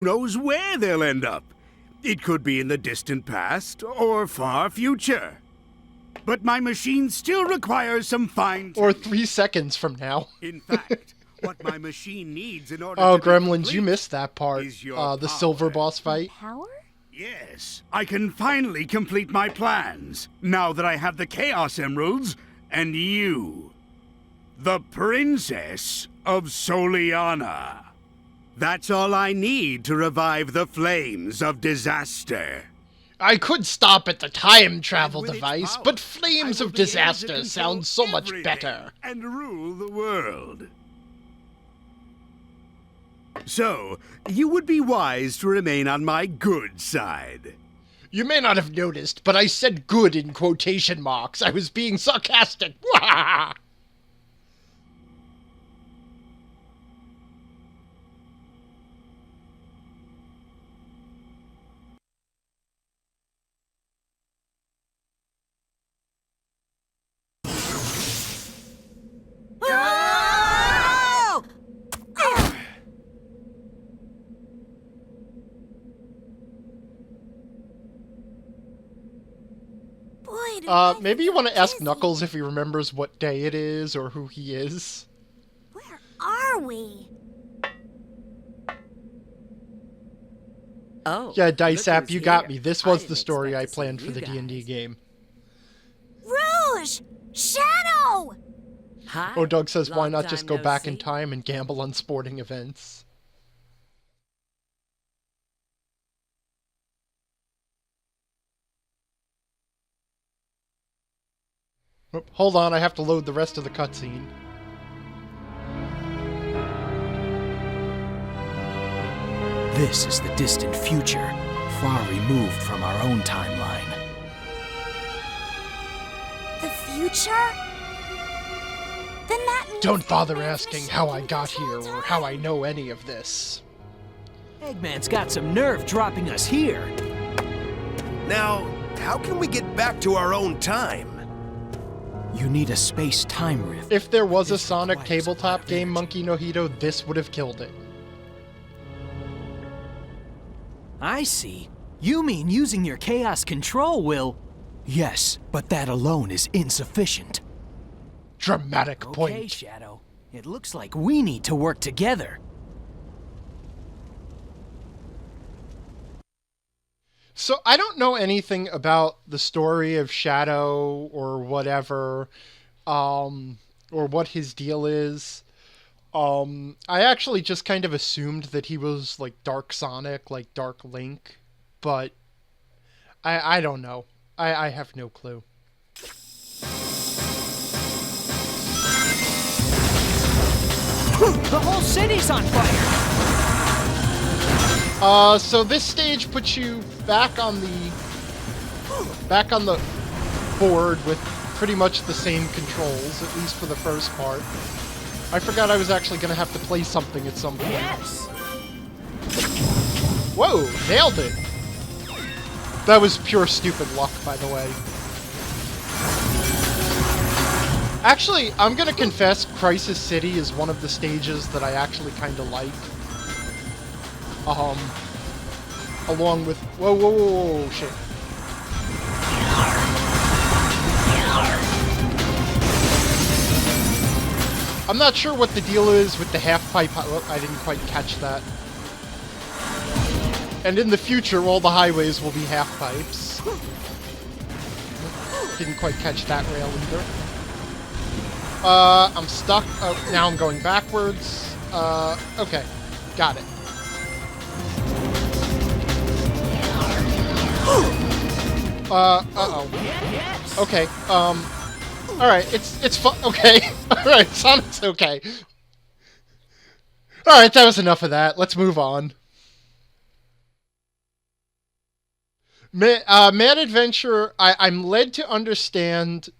knows where they'll end up. It could be in the distant past or far future. But my machine still requires some fine-tuning. Or 3 seconds from now. In fact, what my machine needs in order Oh, to be Gremlins, complete you missed that part. is your The power. silver boss fight. Power? Yes, I can finally complete my plans, now that I have the Chaos Emeralds and you. The Princess of Soana. That's all I need to revive the flames of disaster. I could stop at the time travel And with its device, power, but I Flames will of be able to Disaster control sounds so much everything better. And rule the world. So, you would be wise to remain on my good side. You may not have noticed, but I said good in quotation marks. I was being sarcastic. Oh! Boy, do I Maybe you want to ask dizzy. Knuckles if he remembers what day it is or who he is. Where are we? Oh. Yeah, look Dicep, who's you got here. me. This I was didn't the story I expect to see planned for you the D&D guys. game. Rouge! Shadow! Hi. Oh, Doug says, why Long not just time go no back in see. time and gamble on sporting events? Oh, hold on, I have to load the rest of the cutscene. This is the distant future, far removed from our own timeline. The future? Then that means Don't bother Eggman's asking how I machine got here controls or time. how I know any of this. Eggman's got some nerve dropping us here. Now, how can we get back to our own time? You need a space-time rift. If there was a This Sonic requires a lot tabletop of game, energy. Monkey no Hito, this would have killed it. I see. You mean using your chaos control will... Yes, but that alone is insufficient. Dramatic Okay, point. Shadow. It looks like we need to work together. So I don't know anything about the story of Shadow or whatever, or what his deal is. I actually just kind of assumed that he was like Dark Sonic, like Dark Link, but I don't know. I have no clue. The whole city's on fire! So this stage puts you back on the board with pretty much the same controls, at least for the first part. I forgot I was actually going to have to play something at some point. Yes! Whoa, nailed it! That was pure stupid luck, by the way. Actually, I'm going to confess Crisis City is one of the stages that I actually kind of like. Along with... Whoa, shit. I'm not sure what the deal is with the half-pipe... Oh, I didn't quite catch that. And in the future, all the highways will be half-pipes. Didn't quite catch that rail either. I'm stuck. Oh, now I'm going backwards. Okay. Got it. Uh-oh. Okay, alright, it's fun. Okay. Alright, Sonic's okay. Alright, that was enough of that. Let's move on. Mad Adventure, I'm led to understand,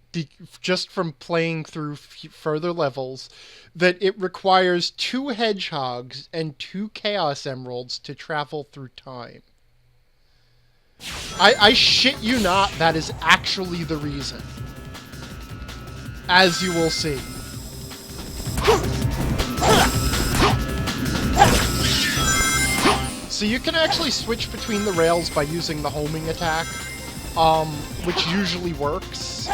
just from playing through further levels, that it requires 2 hedgehogs and 2 Chaos Emeralds to travel through time. I shit you not, that is actually the reason. As you will see. So you can actually switch between the rails by using the homing attack, which usually works.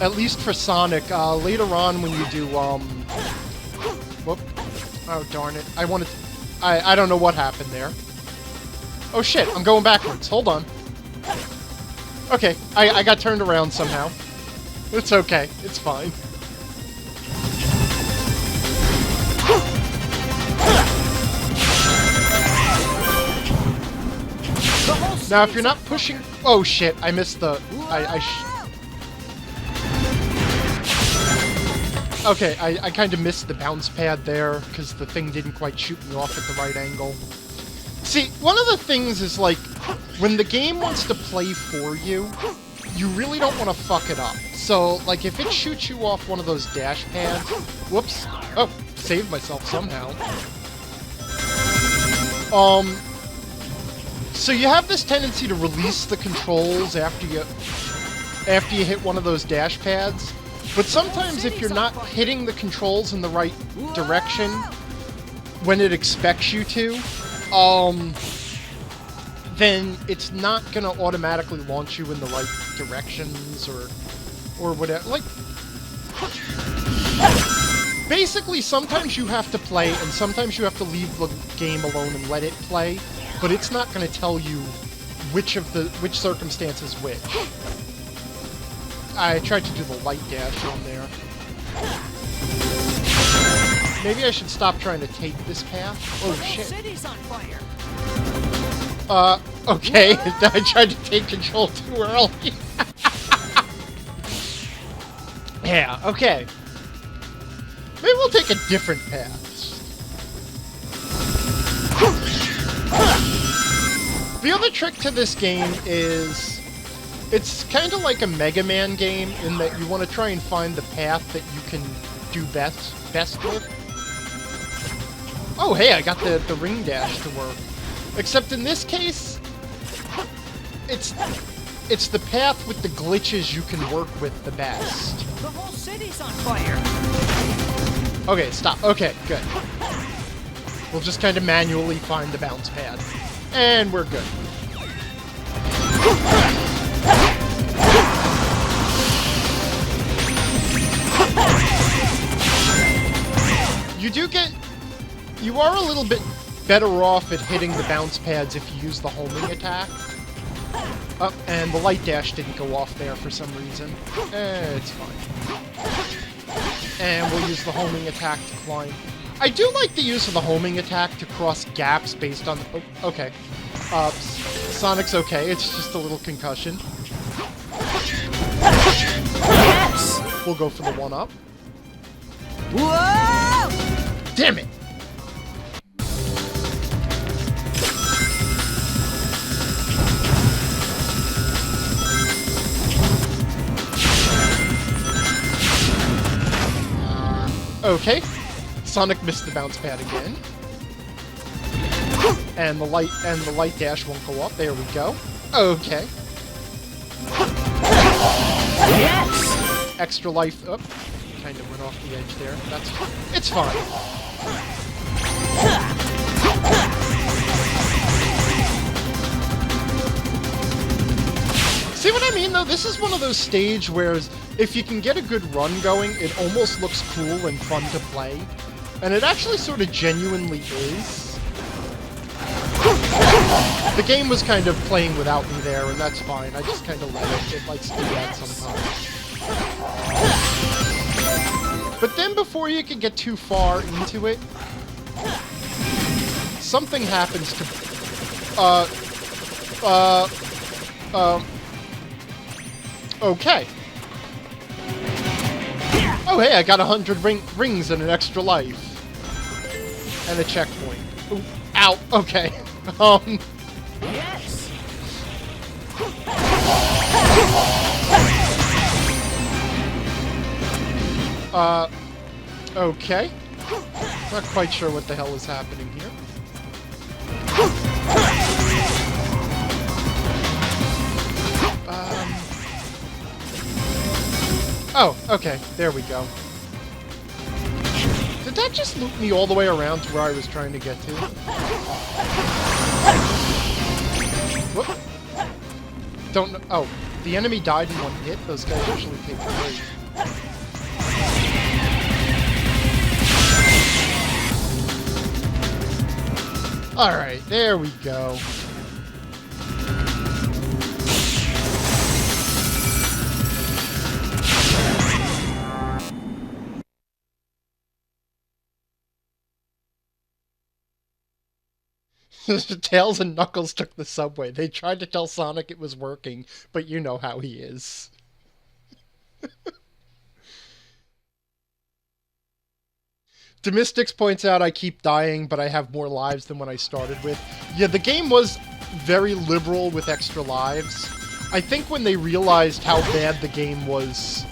At least for Sonic. Later on when you do, whoop. Oh, darn it. I don't know what happened there. Oh shit, I'm going backwards. Hold on. Okay, I got turned around somehow. It's okay. It's fine. Now, if you're not pushing... Oh, shit. I missed the... Okay, I kind of missed the bounce pad there, because the thing didn't quite shoot me off at the right angle. See, one of the things is, like, when the game wants to play for you, you really don't want to fuck it up. So, like, if it shoots you off one of those dash pads... Whoops. Oh, saved myself somehow. So you have this tendency to release the controls after you hit one of those dash pads. But sometimes if you're not hitting the controls in the right direction when it expects you to, then it's not gonna automatically launch you in the right directions or whatever. Like, basically, sometimes you have to play, and sometimes you have to leave the game alone and let it play. But it's not going to tell you which circumstance is which. I tried to do the light dash on there. Maybe I should stop trying to take this path. Oh shit. City's on fire. Okay. I tried to take control too early. Yeah, okay. Maybe we'll take a different path. The other trick to this game is it's kind of like a Mega Man game in that you want to try and find the path that you can do best with. Oh, hey, I got the ring dash to work. Except in this case, it's the path with the glitches you can work with the best. The whole city's on fire. Okay, stop. Okay, good. We'll just kind of manually find the bounce pad. And we're good. You are a little bit better off at hitting the bounce pads if you use the homing attack. Oh, and the light dash didn't go off there for some reason. It's fine. And we'll use the homing attack to climb. I do like the use of the homing attack to cross gaps based on... Oh, okay. Sonic's okay. It's just a little concussion. Yes! We'll go for the one-up. Whoa! Damn it! Okay. Sonic missed the bounce pad again. And the light dash won't go up. There we go. Okay. Yes! Extra life. Oh, kind of went off the edge there. It's fine. See what I mean, though? This is one of those stages where if you can get a good run going, it almost looks cool and fun to play. And it actually sort of genuinely is. The game was kind of playing without me there, and that's fine. I just kind of let it. It likes to do that sometimes. But then before you can get too far into it, something happens to... Okay. Oh, hey, I got 100 rings and an extra life. And a checkpoint. Ooh, ow, okay. Yes! Okay. Not quite sure what the hell is happening here. Oh, okay. There we go. Did that just loop me all the way around to where I was trying to get to? Whoop. Don't know. Oh, the enemy died in one hit? Those guys usually take three. Alright, there we go. Tails and Knuckles took the subway. They tried to tell Sonic it was working, but you know how he is. Demystics points out I keep dying, but I have more lives than when I started with. Yeah, the game was very liberal with extra lives. I think when they realized how bad the game was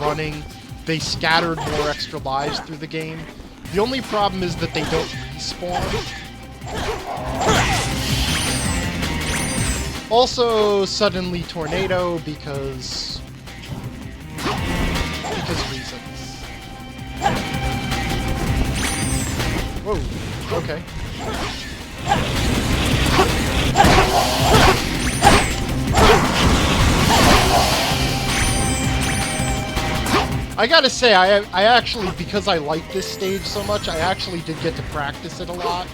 running, they scattered more extra lives through the game. The only problem is that they don't respawn. Also, suddenly tornado because reasons. Whoa, okay. I gotta say, I actually, because I like this stage so much, I actually did get to practice it a lot.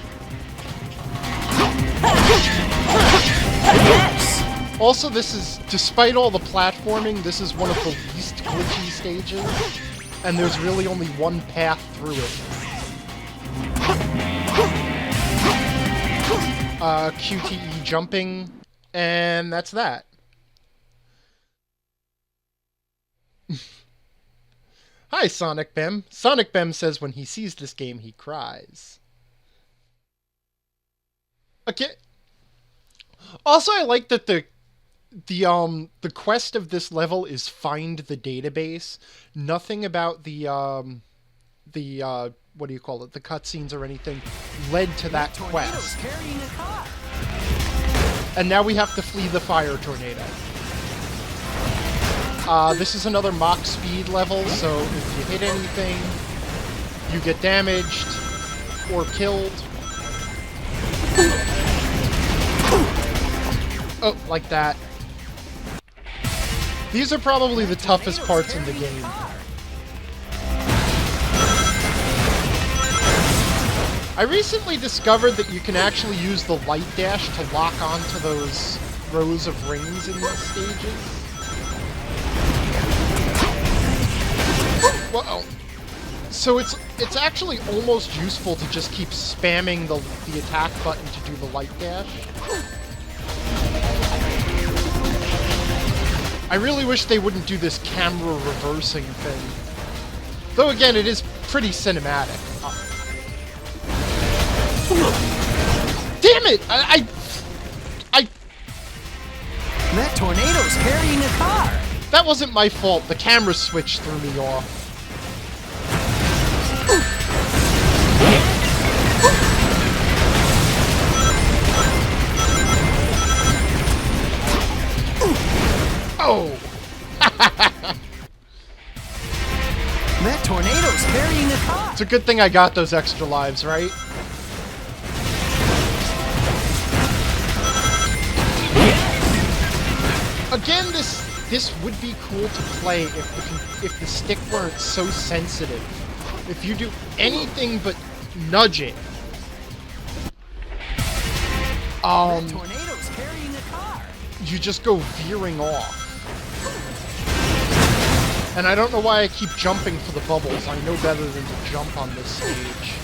Yes! Also, this is, despite all the platforming, this is one of the least glitchy stages, and there's really only one path through it. QTE jumping, and that's that. Hi, Sonic Bem. Sonic Bem says when he sees this game, he cries. Okay. Also, I like that the quest of this level is find the database. Nothing about the what do you call it? The cutscenes or anything led to that quest. Carrying a car. And now we have to flee the fire tornado. This is another Mach speed level, so if you hit anything, you get damaged or killed. Oh, like that. These are probably the toughest parts in the game. I recently discovered that you can actually use the light dash to lock onto those rows of rings in these stages. Whoa. So it's actually almost useful to just keep spamming the attack button to do the light dash. I really wish they wouldn't do this camera reversing thing. Though again, it is pretty cinematic. Damn it! I That tornado's carrying a car. That wasn't my fault. The camera switch threw me off. Oh! That tornado's carrying a car. It's a good thing I got those extra lives, right? Again, this would be cool to play if the stick weren't so sensitive. If you do anything but nudge it. That tornado's carrying a car. You just go veering off. And I don't know why I keep jumping for the bubbles. I know better than to jump on this stage.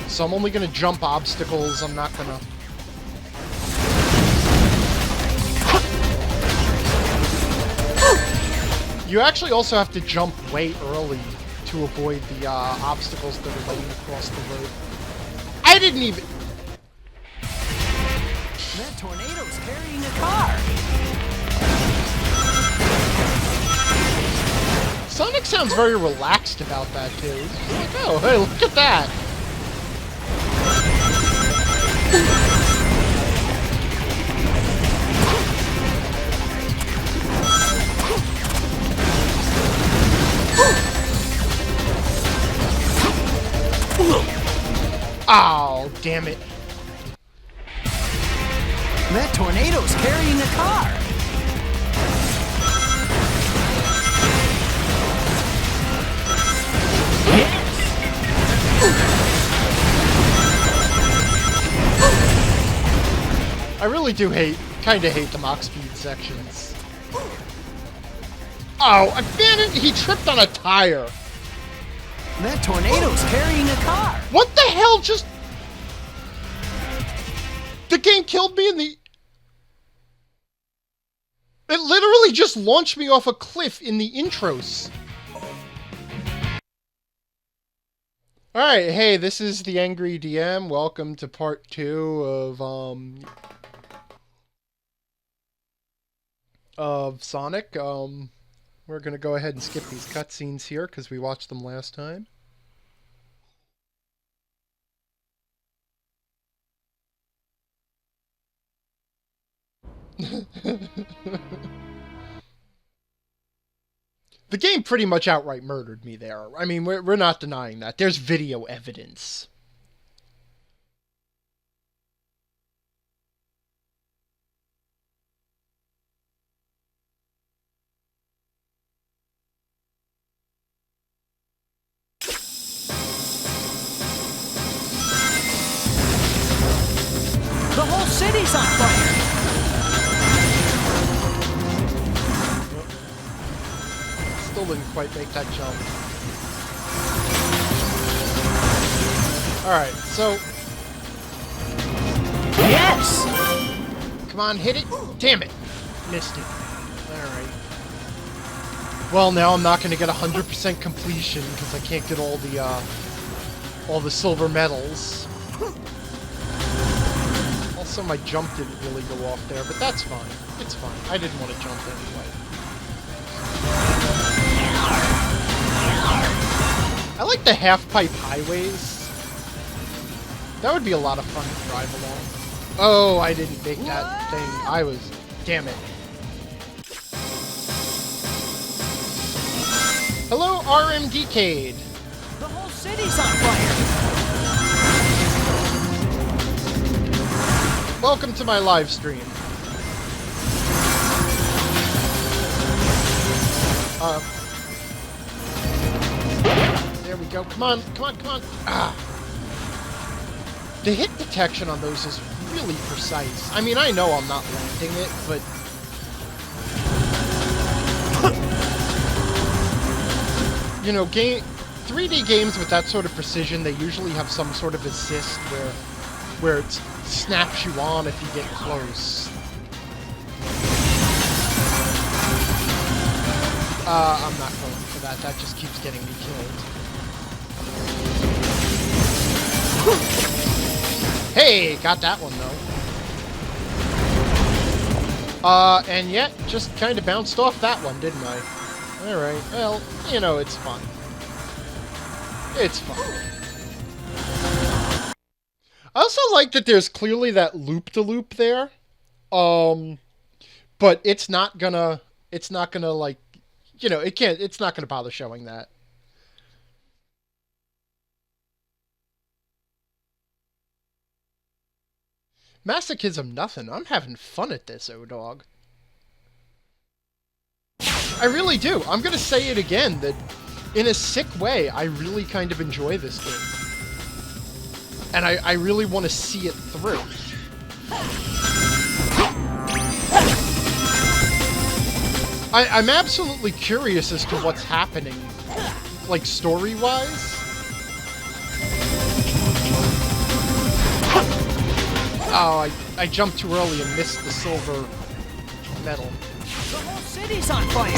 So I'm only gonna jump obstacles, I'm not gonna... You actually also have to jump way early to avoid the obstacles that are laying across the road. I didn't even... That tornado's carrying a car. Sonic sounds very relaxed about that, too. He's like, oh, hey, look at that! Oh, damn it. That tornado's carrying a car. I really do kinda hate the Mach Speed sections. Oh, man, he tripped on a tire. That tornado's carrying a car. What the hell just... The game killed me in the... It literally just launched me off a cliff in the intros. Alright, hey, this is the Angry DM. Welcome to part 2 of Sonic. We're gonna go ahead and skip these cutscenes here, because we watched them last time. The game pretty much outright murdered me there. I mean, we're not denying that. There's video evidence. The whole city's on fire. Still didn't quite make that jump. Alright, so... Yes! Come on, hit it! Damn it! Missed it. Alright. Well, now I'm not gonna get 100% completion, because I can't get all the silver medals. Also, my jump didn't really go off there, but that's fine. It's fine. I didn't want to jump anyway. I like the half-pipe highways. That would be a lot of fun to drive along. Oh, I didn't make that thing. I was... Damn it. Hello, RMDcade. The whole city's on fire. Welcome to my live stream. There we go. Come on, come on, come on. Ah. The hit detection on those is really precise. I mean, I know I'm not landing it, but... You know, 3D games with that sort of precision, they usually have some sort of assist where it snaps you on if you get close. I'm not going for that. That just keeps getting me killed. Hey, got that one though. And yet, just kind of bounced off that one, didn't I? Alright, well, you know, it's fun. It's fun. I also like that there's clearly that loop-de-loop there. But it's not gonna, like, you know, it's not gonna bother showing that. Masochism nothing. I'm having fun at this, O-Dog. I really do. I'm gonna say it again, that in a sick way, I really kind of enjoy this game. And I really want to see it through. I'm absolutely curious as to what's happening, like, story-wise. Oh, I jumped too early and missed the silver medal. The whole city's on fire!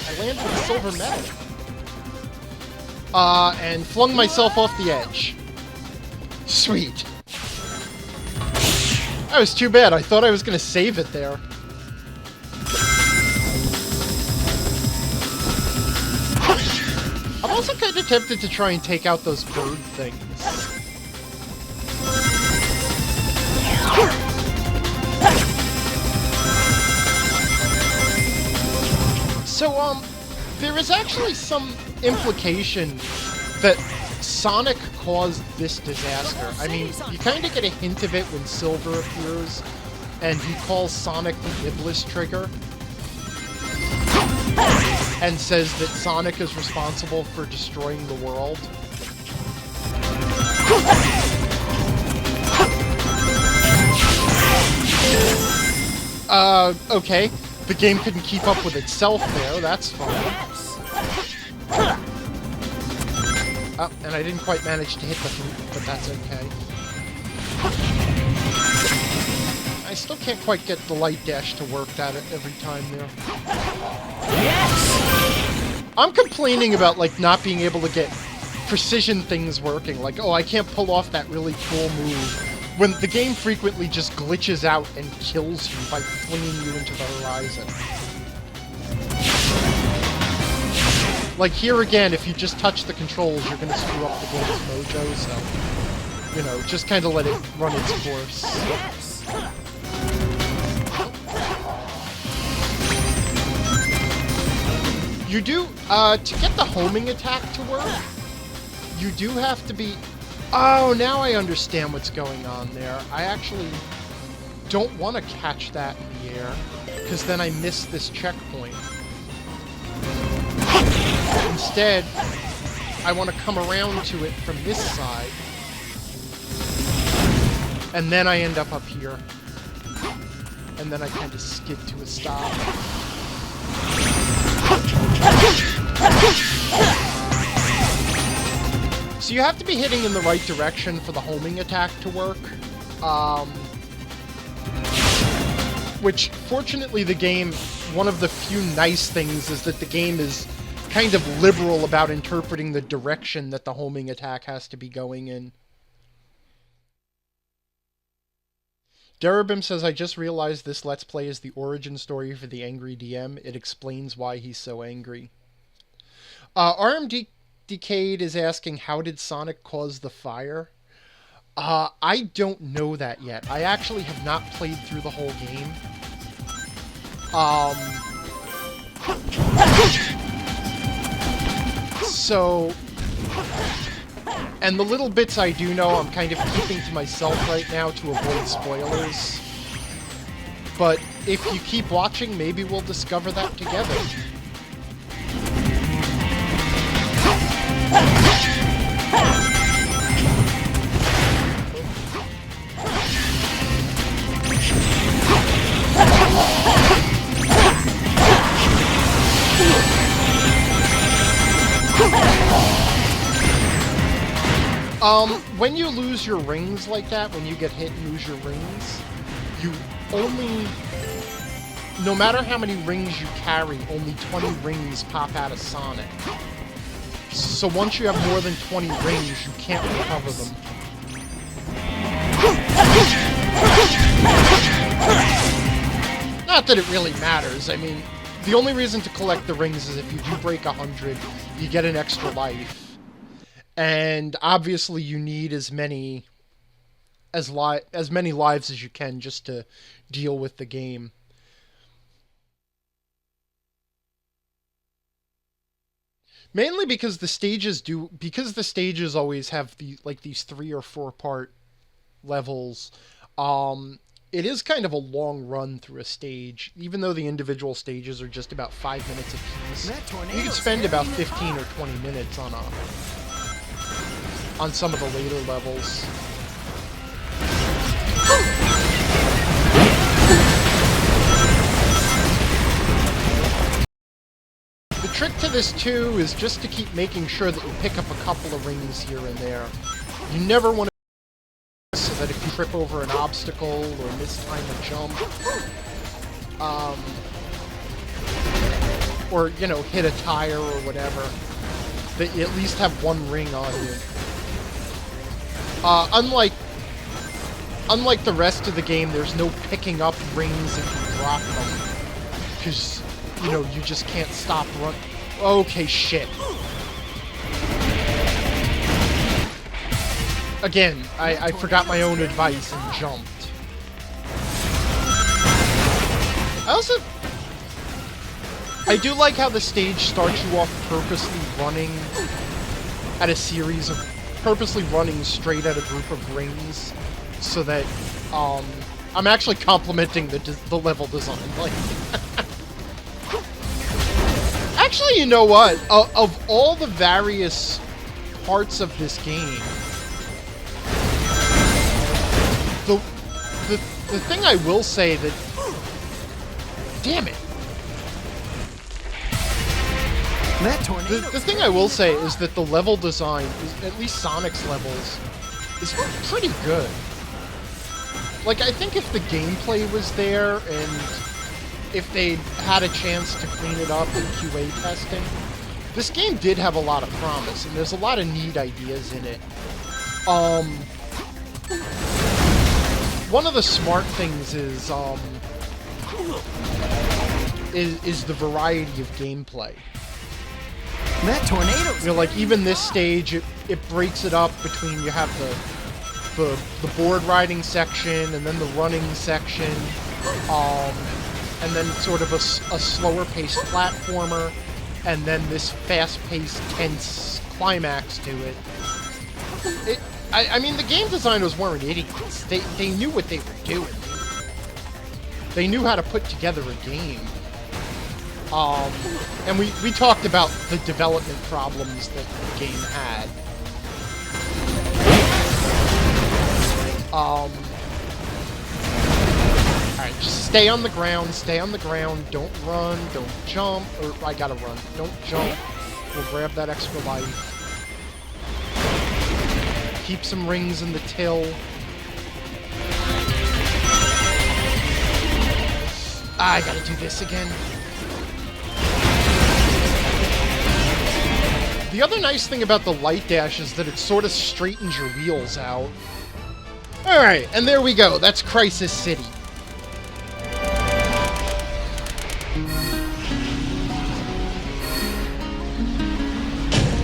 I landed a silver medal. And flung myself off the edge. Sweet. That was too bad. I thought I was going to save it there. I'm also also kind of tempted to try and take out those bird things. So, there is actually some implication that Sonic caused this disaster. I mean, you kind of get a hint of it when Silver appears, and he calls Sonic the Iblis trigger, and says that Sonic is responsible for destroying the world. Okay. The game couldn't keep up with itself there, that's fine. Oh, and I didn't quite manage to hit the hoop, but that's okay. I still can't quite get the light dash to work that every time there. Yes! I'm complaining about, like, not being able to get precision things working. Like, oh, I can't pull off that really cool move. When the game frequently just glitches out and kills you by flinging you into the horizon. Like, here again, if you just touch the controls, you're gonna screw up the game's mojo, so... You know, just kind of let it run its course. Yes! You do, to get the homing attack to work, you do have to be... Oh, now I understand what's going on there. I actually don't want to catch that in the air, because then I miss this checkpoint. Instead, I want to come around to it from this side, and then I end up here. And then I kind of skid to a stop. So you have to be hitting in the right direction for the homing attack to work. Which, fortunately, the game, one of the few nice things is that the game is kind of liberal about interpreting the direction that the homing attack has to be going in. Darabim says, I just realized this Let's Play is the origin story for the Angry DM. It explains why he's so angry. RMD Decade is asking, how did Sonic cause the fire? I don't know that yet. I actually have not played through the whole game. So... And the little bits I do know, I'm kind of keeping to myself right now to avoid spoilers. But if you keep watching, maybe we'll discover that together. When you lose your rings like that, when you get hit and lose your rings, you only... No matter how many rings you carry, only 20 rings pop out of Sonic. So once you have more than 20 rings, you can't recover them. Not that it really matters. I mean, the only reason to collect the rings is if you do break 100, you get an extra life. And obviously you need as many lives as you can just to deal with the game. Mainly because the stages always have these 3 or 4 part levels. It is kind of a long run through a stage, even though the individual stages are just about 5 minutes apiece. You could spend about 15 or 20 minutes on some of the later levels. The trick to this too is just to keep making sure that you pick up a couple of rings here and there. You never want to, so that if you trip over an obstacle or mistime a jump, or, you know, hit a tire or whatever, that you at least have one ring on you. Unlike the rest of the game, there's no picking up rings if you drop them. Because, you know, you just can't stop running. Okay, shit. Again, I forgot my own advice and jumped. I do like how the stage starts you off purposely running at a series of... purposely running straight at a group of rings, so that, I'm actually complimenting the level design. Like, actually, you know what? Of all the various parts of this game, the thing I will say that... Damn it. The thing I will say is that the level design, at least Sonic's levels, is pretty good. Like, I think if the gameplay was there, and if they had a chance to clean it up in QA testing, this game did have a lot of promise, and there's a lot of neat ideas in it. One of the smart things is the variety of gameplay. That tornado. You know, like, even this stage, it breaks it up between, you have the board riding section, and then the running section, and then sort of a slower paced platformer, and then this fast-paced, tense climax to it. I mean, the game designers weren't idiots. They knew what they were doing. They knew how to put together a game. And we talked about the development problems that the game had. Alright, just stay on the ground, don't run, don't jump, or I gotta run, don't jump. We'll grab that extra life. Keep some rings in the till. I gotta do this again. The other nice thing about the light dash is that it sort of straightens your wheels out. Alright, and there we go. That's Crisis City.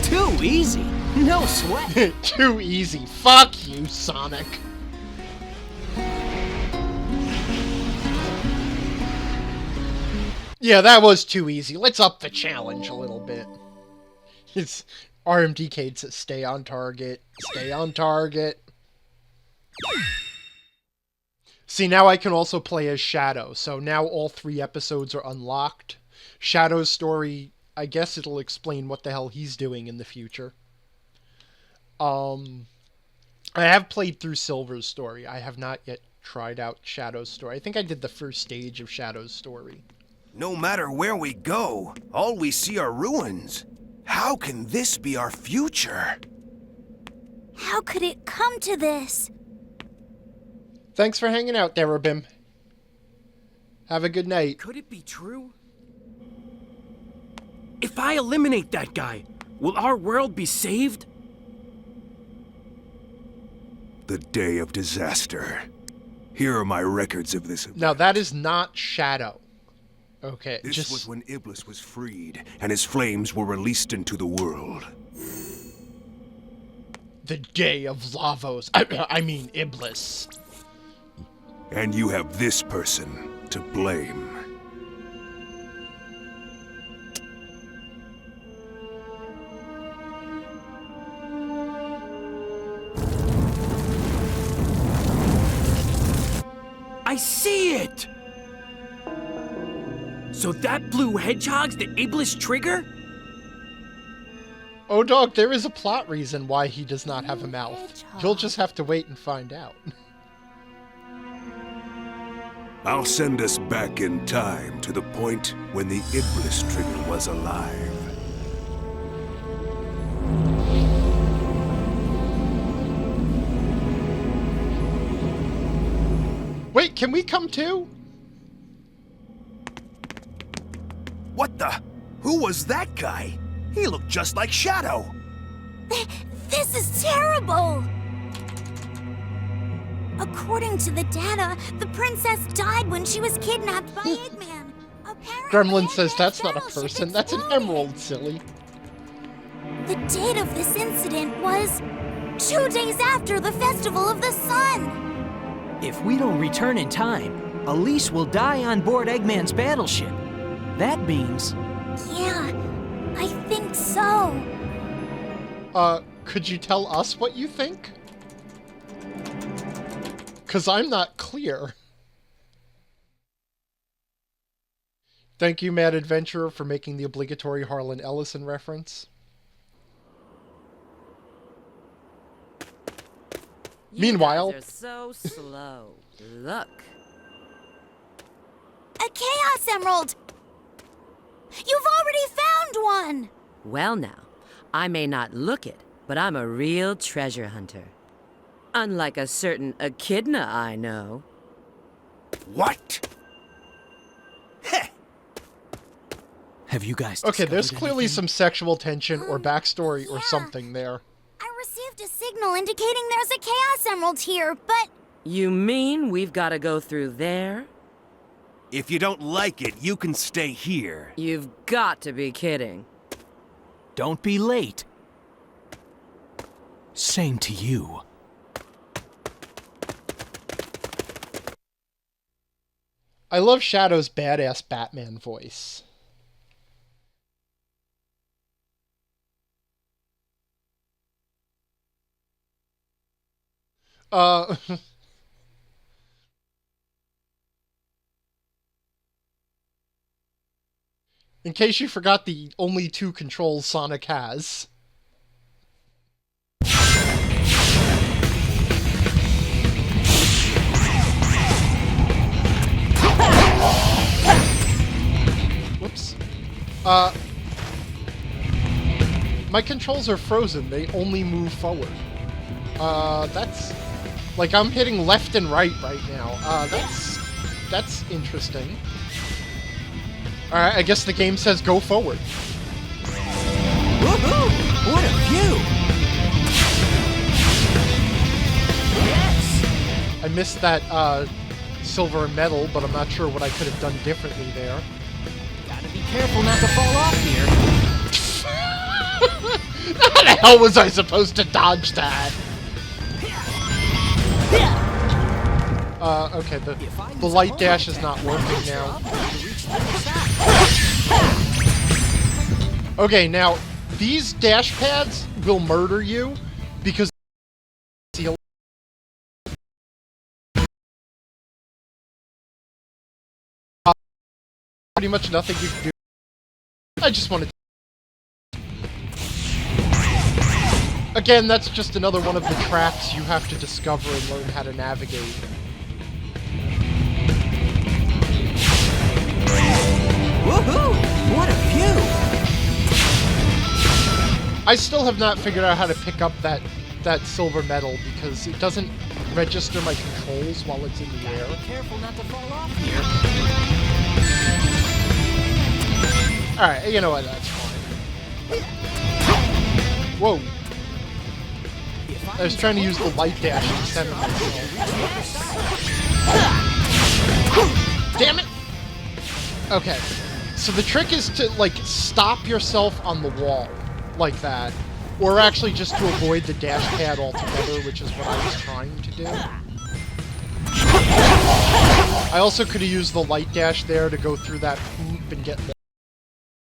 Too easy. No sweat. Too easy. Fuck you, Sonic. Yeah, that was too easy. Let's up the challenge a little bit. It's RMDK says stay on target. Stay on target. See, now I can also play as Shadow. So now all 3 episodes are unlocked. Shadow's story, I guess it'll explain what the hell he's doing in the future. I have played through Silver's story. I have not yet tried out Shadow's story. I think I did the first stage of Shadow's story. No matter where we go, all we see are ruins. How can this be our future? How could it come to this? Thanks for hanging out, Derabim. Have a good night. Could it be true? If I eliminate that guy, will our world be saved? The day of disaster. Here are my records of this. Now, that is not Shadow. Okay, This was when Iblis was freed, and his flames were released into the world. The day of Lavos. I mean, Iblis. And you have this person to blame. I see it! So that blue hedgehog's the Iblis trigger? Oh, dog, there is a plot reason why he does not have a mouth. Hedgehog. You'll just have to wait and find out. I'll send us back in time to the point when the Iblis trigger was alive. Wait, can we come too? What the? Who was that guy? He looked just like Shadow. This is terrible! According to the data, the princess died when she was kidnapped by Eggman. Apparently, Gremlin says Eggman's that's not a battleship person, that's an exploded. emerald, silly. The date of this incident was 2 days after the Festival of the Sun! If we don't return in time, Elise will die on board Eggman's battleship. That means... Yeah, I think so. Could you tell us what you think? 'Cause I'm not clear. Thank you, Mad Adventurer, for making the obligatory Harlan Ellison reference. Meanwhile... You guys are so slow. Look. A Chaos Emerald! You've already found one! Well now, I may not look it, but I'm a real treasure hunter. Unlike a certain echidna I know. What? Heh. Have you guys Okay, there's discovered clearly anything? some sexual tension or backstory or yeah. something there. I received a signal indicating there's a Chaos Emerald here, but... You mean we've got to go through there? If you don't like it, you can stay here. You've got to be kidding. Don't be late. Same to you. I love Shadow's badass Batman voice. In case you forgot the only 2 controls Sonic has. Whoops. My controls are frozen. They only move forward. That's... Like, I'm hitting left and right now. That's interesting. Alright, I guess the game says go forward. Woohoo! What a view! Yes! I missed that, silver and metal, but I'm not sure what I could have done differently there. Gotta be careful not to fall off here. How the hell was I supposed to dodge that? Okay, the light dash is not working now. Okay, now, these dash pads will murder you, because pretty much nothing you can do. I just wanted to... Again, that's just another one of the tracks you have to discover and learn how to navigate. Woohoo! What a view! I still have not figured out how to pick up that silver metal because it doesn't register my controls while it's in the air. Be careful not to fall off here. Alright, you know what, that's fine. Whoa. I was trying to use the light dash to center myself. Damn it! Okay. So the trick is to, like, stop yourself on the wall. Like that. Or actually just to avoid the dash pad altogether, which is what I was trying to do. I also could have used the light dash there to go through that hoop and get more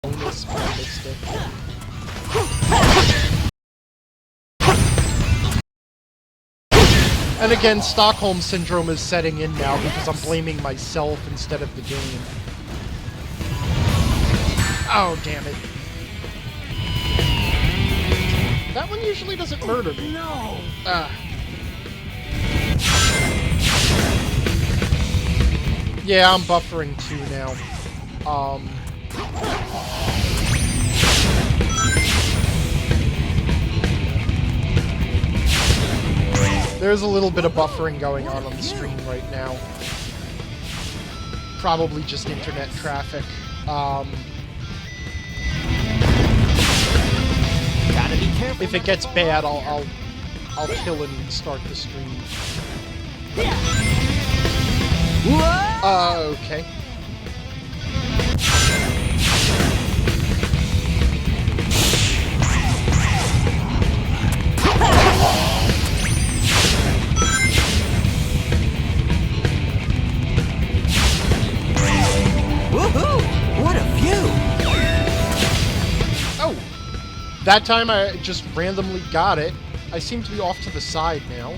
bonus, but I missed it. And again, Stockholm Syndrome is setting in now because I'm blaming myself instead of the game. Oh, damn it. That one usually doesn't murder me. No! Yeah, I'm buffering too now. There's a little bit of buffering going on the stream right now. Probably just internet traffic. Gotta be careful. If it gets bad, I'll kill and restart the stream. Okay. That time I just randomly got it. I seem to be off to the side now.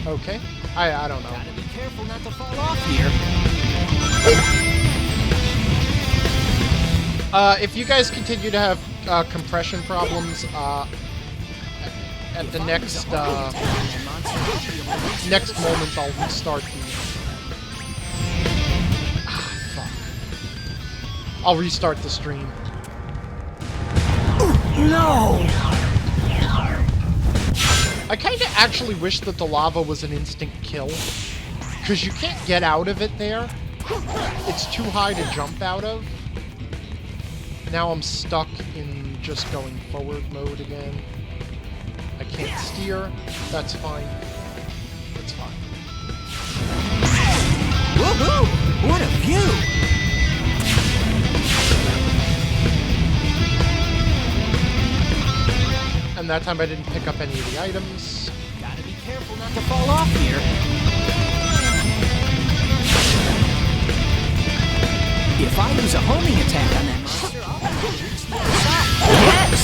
Okay. I don't know. Gotta be careful not to fall off here. If you guys continue to have compression problems, at the next moment I'll restart the... fuck. I'll restart the stream. No! I kinda actually wish that the lava was an instant kill. Because you can't get out of it there. It's too high to jump out of. Now I'm stuck in just going forward mode again. I can't steer. That's fine. That's fine. Woohoo! What a view! And that time I didn't pick up any of the items. Gotta be careful not to fall off here. If I use a homing attack on that monster, I'll be able to reach the other side. Yes!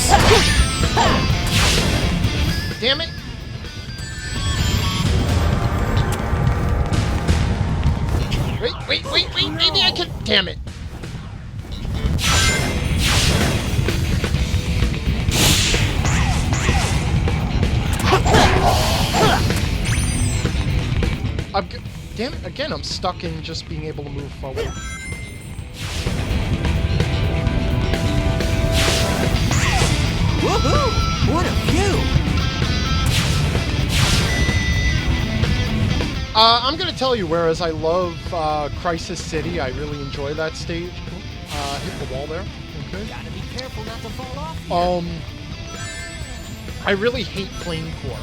Damn it! Wait, maybe I can... Damn it! Damn it, again, I'm stuck in just being able to move forward. Woohoo! What a view! I'm gonna tell you, whereas I love Crisis City, I really enjoy that stage. Hit the wall there. Okay. Gotta be careful not to fall off here. I really hate Flame Core.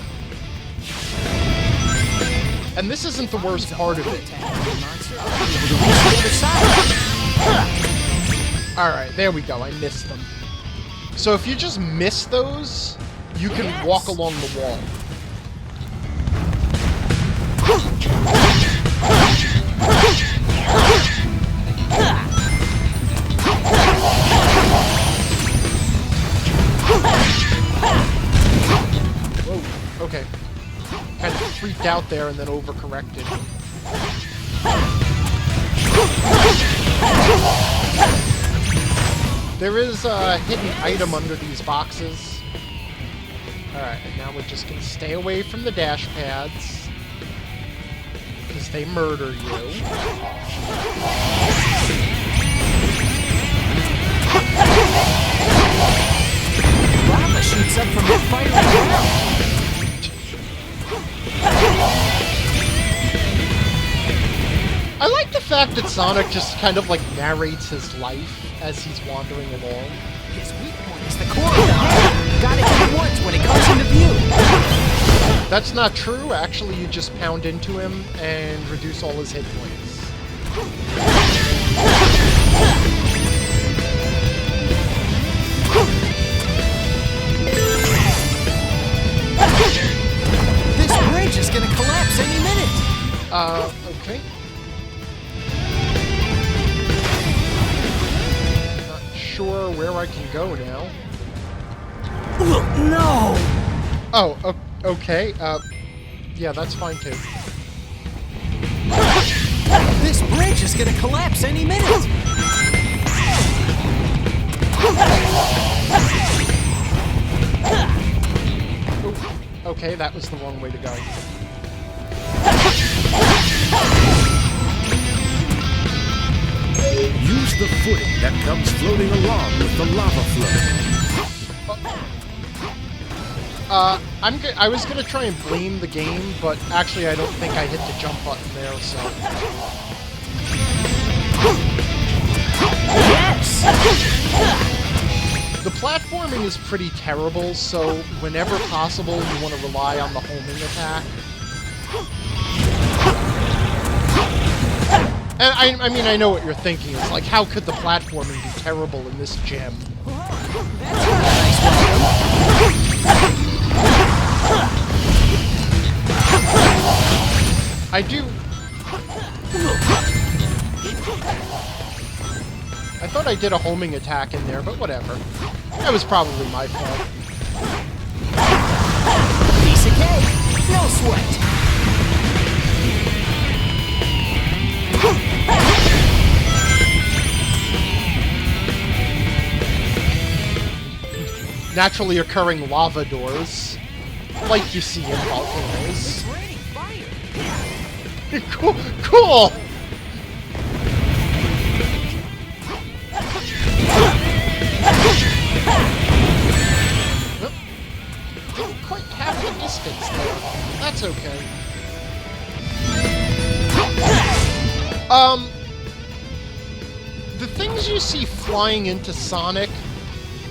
And this isn't the worst part of it. Alright, there we go. I missed them. So if you just miss those, you can walk along the wall. Whoa, okay. Kind of freaked out there and then overcorrected. There is a hidden item under these boxes. Alright, and now we're just gonna stay away from the dash pads. Because they murder you. Lava shoots up from the fire ground. I like the fact that Sonic just kind of like narrates his life as he's wandering along. His weak point is the core of the hammer. Gotta hit it once when it comes into view. That's not true. Actually, you just pound into him and reduce all his hit points. This bridge is gonna collapse any minute. Okay. Not sure where I can go now. No! Oh, okay. Yeah, that's fine too. This bridge is gonna collapse any minute. Okay, that was the wrong way to go. Use the footing that comes floating along with the lava flow. I was gonna try and blame the game, but actually I don't think I hit the jump button there, so... Yes! The platforming is pretty terrible, so whenever possible you want to rely on the homing attack. And I mean, I know what you're thinking. It's like, how could the platforming be terrible in this gem? That's not a nice welcome. I do... I thought I did a homing attack in there, but whatever. That was probably my fault. Piece of cake. No sweat. Naturally occurring lava doors, like you see in volcanoes. It's raining fire. Cool. Cool. Didn't quite have the distance there. That's okay. The things you see flying into Sonic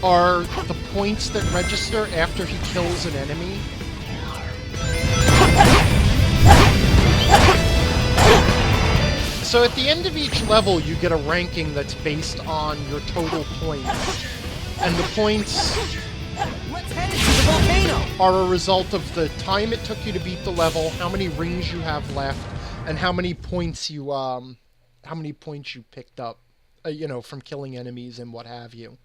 are the points that register after he kills an enemy. So at the end of each level, you get a ranking that's based on your total points. And the points Let's head into the volcano. are a result of the time it took you to beat the level, how many rings you have left, and how many points you picked up, you know, from killing enemies and what have you.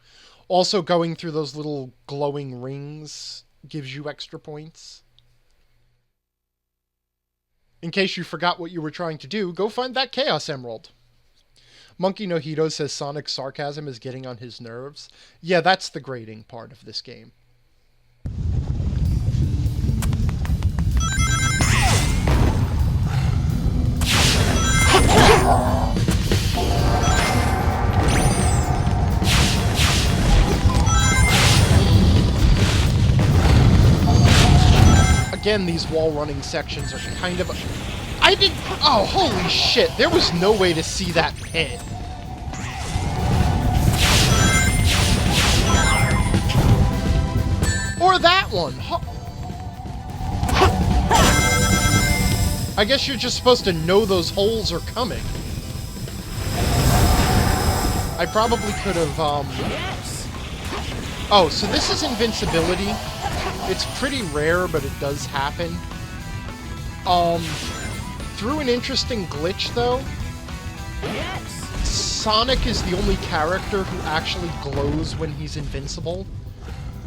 Also, going through those little glowing rings gives you extra points. In case you forgot what you were trying to do, go find that Chaos Emerald. Monkey Nojito says Sonic's sarcasm is getting on his nerves. Yeah, that's the grading part of this game. Again, these wall running sections are kind of... Oh, holy shit! There was no way to see that pit. Or that one! I guess you're just supposed to know those holes are coming. I probably could have, Yes. Oh, so this is invincibility. It's pretty rare, but it does happen. Through an interesting glitch, though, Yes. Sonic is the only character who actually glows when he's invincible.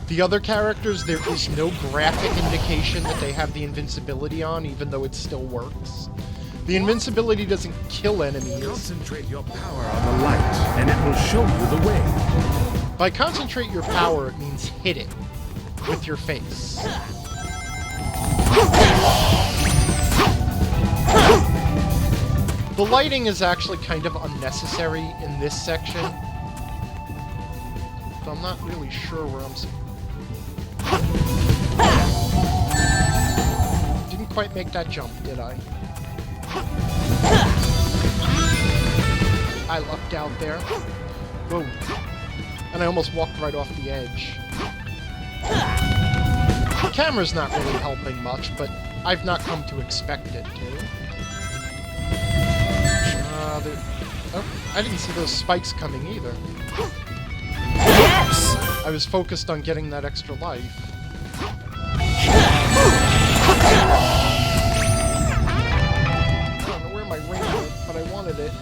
The other characters, there is no graphic indication that they have the invincibility on, even though it still works. The invincibility doesn't kill enemies. Concentrate your power on the light, and it will show you the way. By concentrate your power, it means hit it with your face. The lighting is actually kind of unnecessary in this section. So I'm not really sure where I'm... Didn't quite make that jump, did I? I lucked out there. Whoa. And I almost walked right off the edge. The camera's not really helping much, but I've not come to expect it to. Oh, I didn't see those spikes coming either. Yes. I was focused on getting that extra life. I don't know where my ring went, but I wanted it.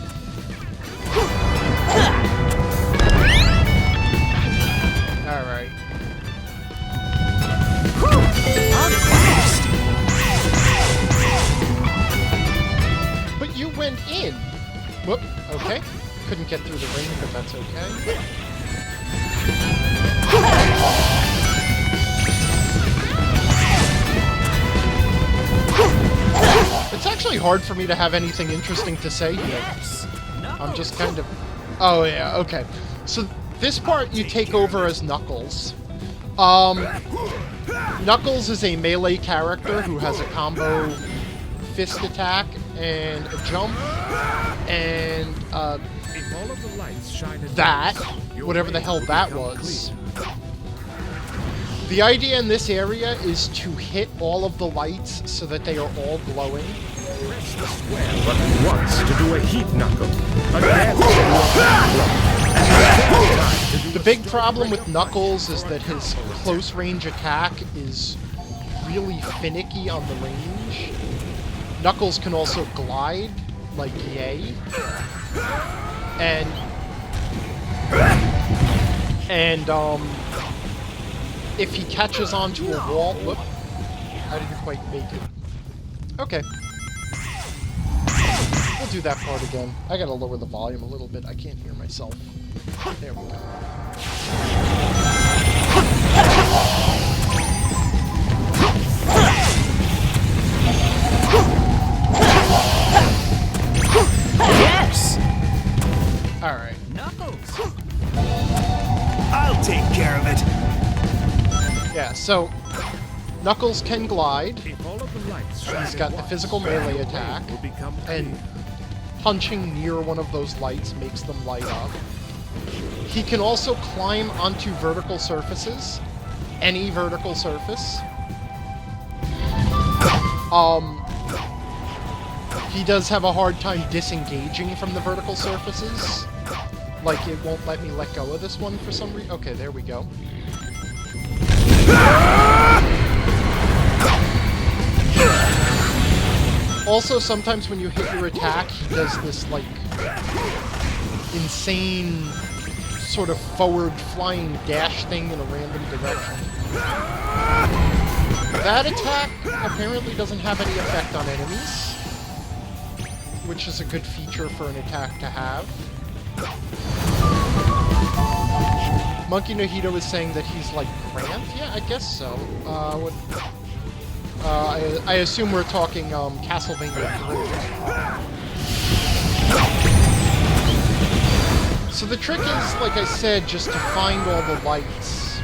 Alright. But you went in! Whoop, okay. Couldn't get through the ring, but that's okay. It's actually hard for me to have anything interesting to say here. I'm just kind of... Oh, yeah, okay. So, this part you take over as Knuckles. Knuckles is a melee character who has a combo fist attack and a jump and If all of the lights shine at that, once, your whatever the way hell will that become was. clear. The idea in this area is to hit all of the lights so that they are all glowing. Press the square button once to do a heat knuckle. Again to do a back blow. And the time to do The a big straight problem leg with up. Knuckles is that his close range attack is really finicky on the range. Knuckles can also glide, like yay. And if he catches onto a wall... Whoop. I didn't quite make it. Okay. We'll do that part again. I gotta lower the volume a little bit. I can't hear myself. There we go. Yes! Alright. Knuckles! I'll take care of it. Yeah, so... Knuckles can glide. If all of the lights He's got the physical melee attack. will become And punching near one of those lights makes them light up. He can also climb onto vertical surfaces. Any vertical surface. He does have a hard time disengaging from the vertical surfaces. Like, it won't let me let go of this one for some reason. Okay, there we go. Also, sometimes when you hit your attack, he does this, like, insane sort of forward flying dash thing in a random direction. That attack apparently doesn't have any effect on enemies, which is a good feature for an attack to have. Monkey Nojito is saying that he's like Grant? Yeah, I guess so. I assume we're talking Castlevania 3. So the trick is, like I said, just to find all the lights.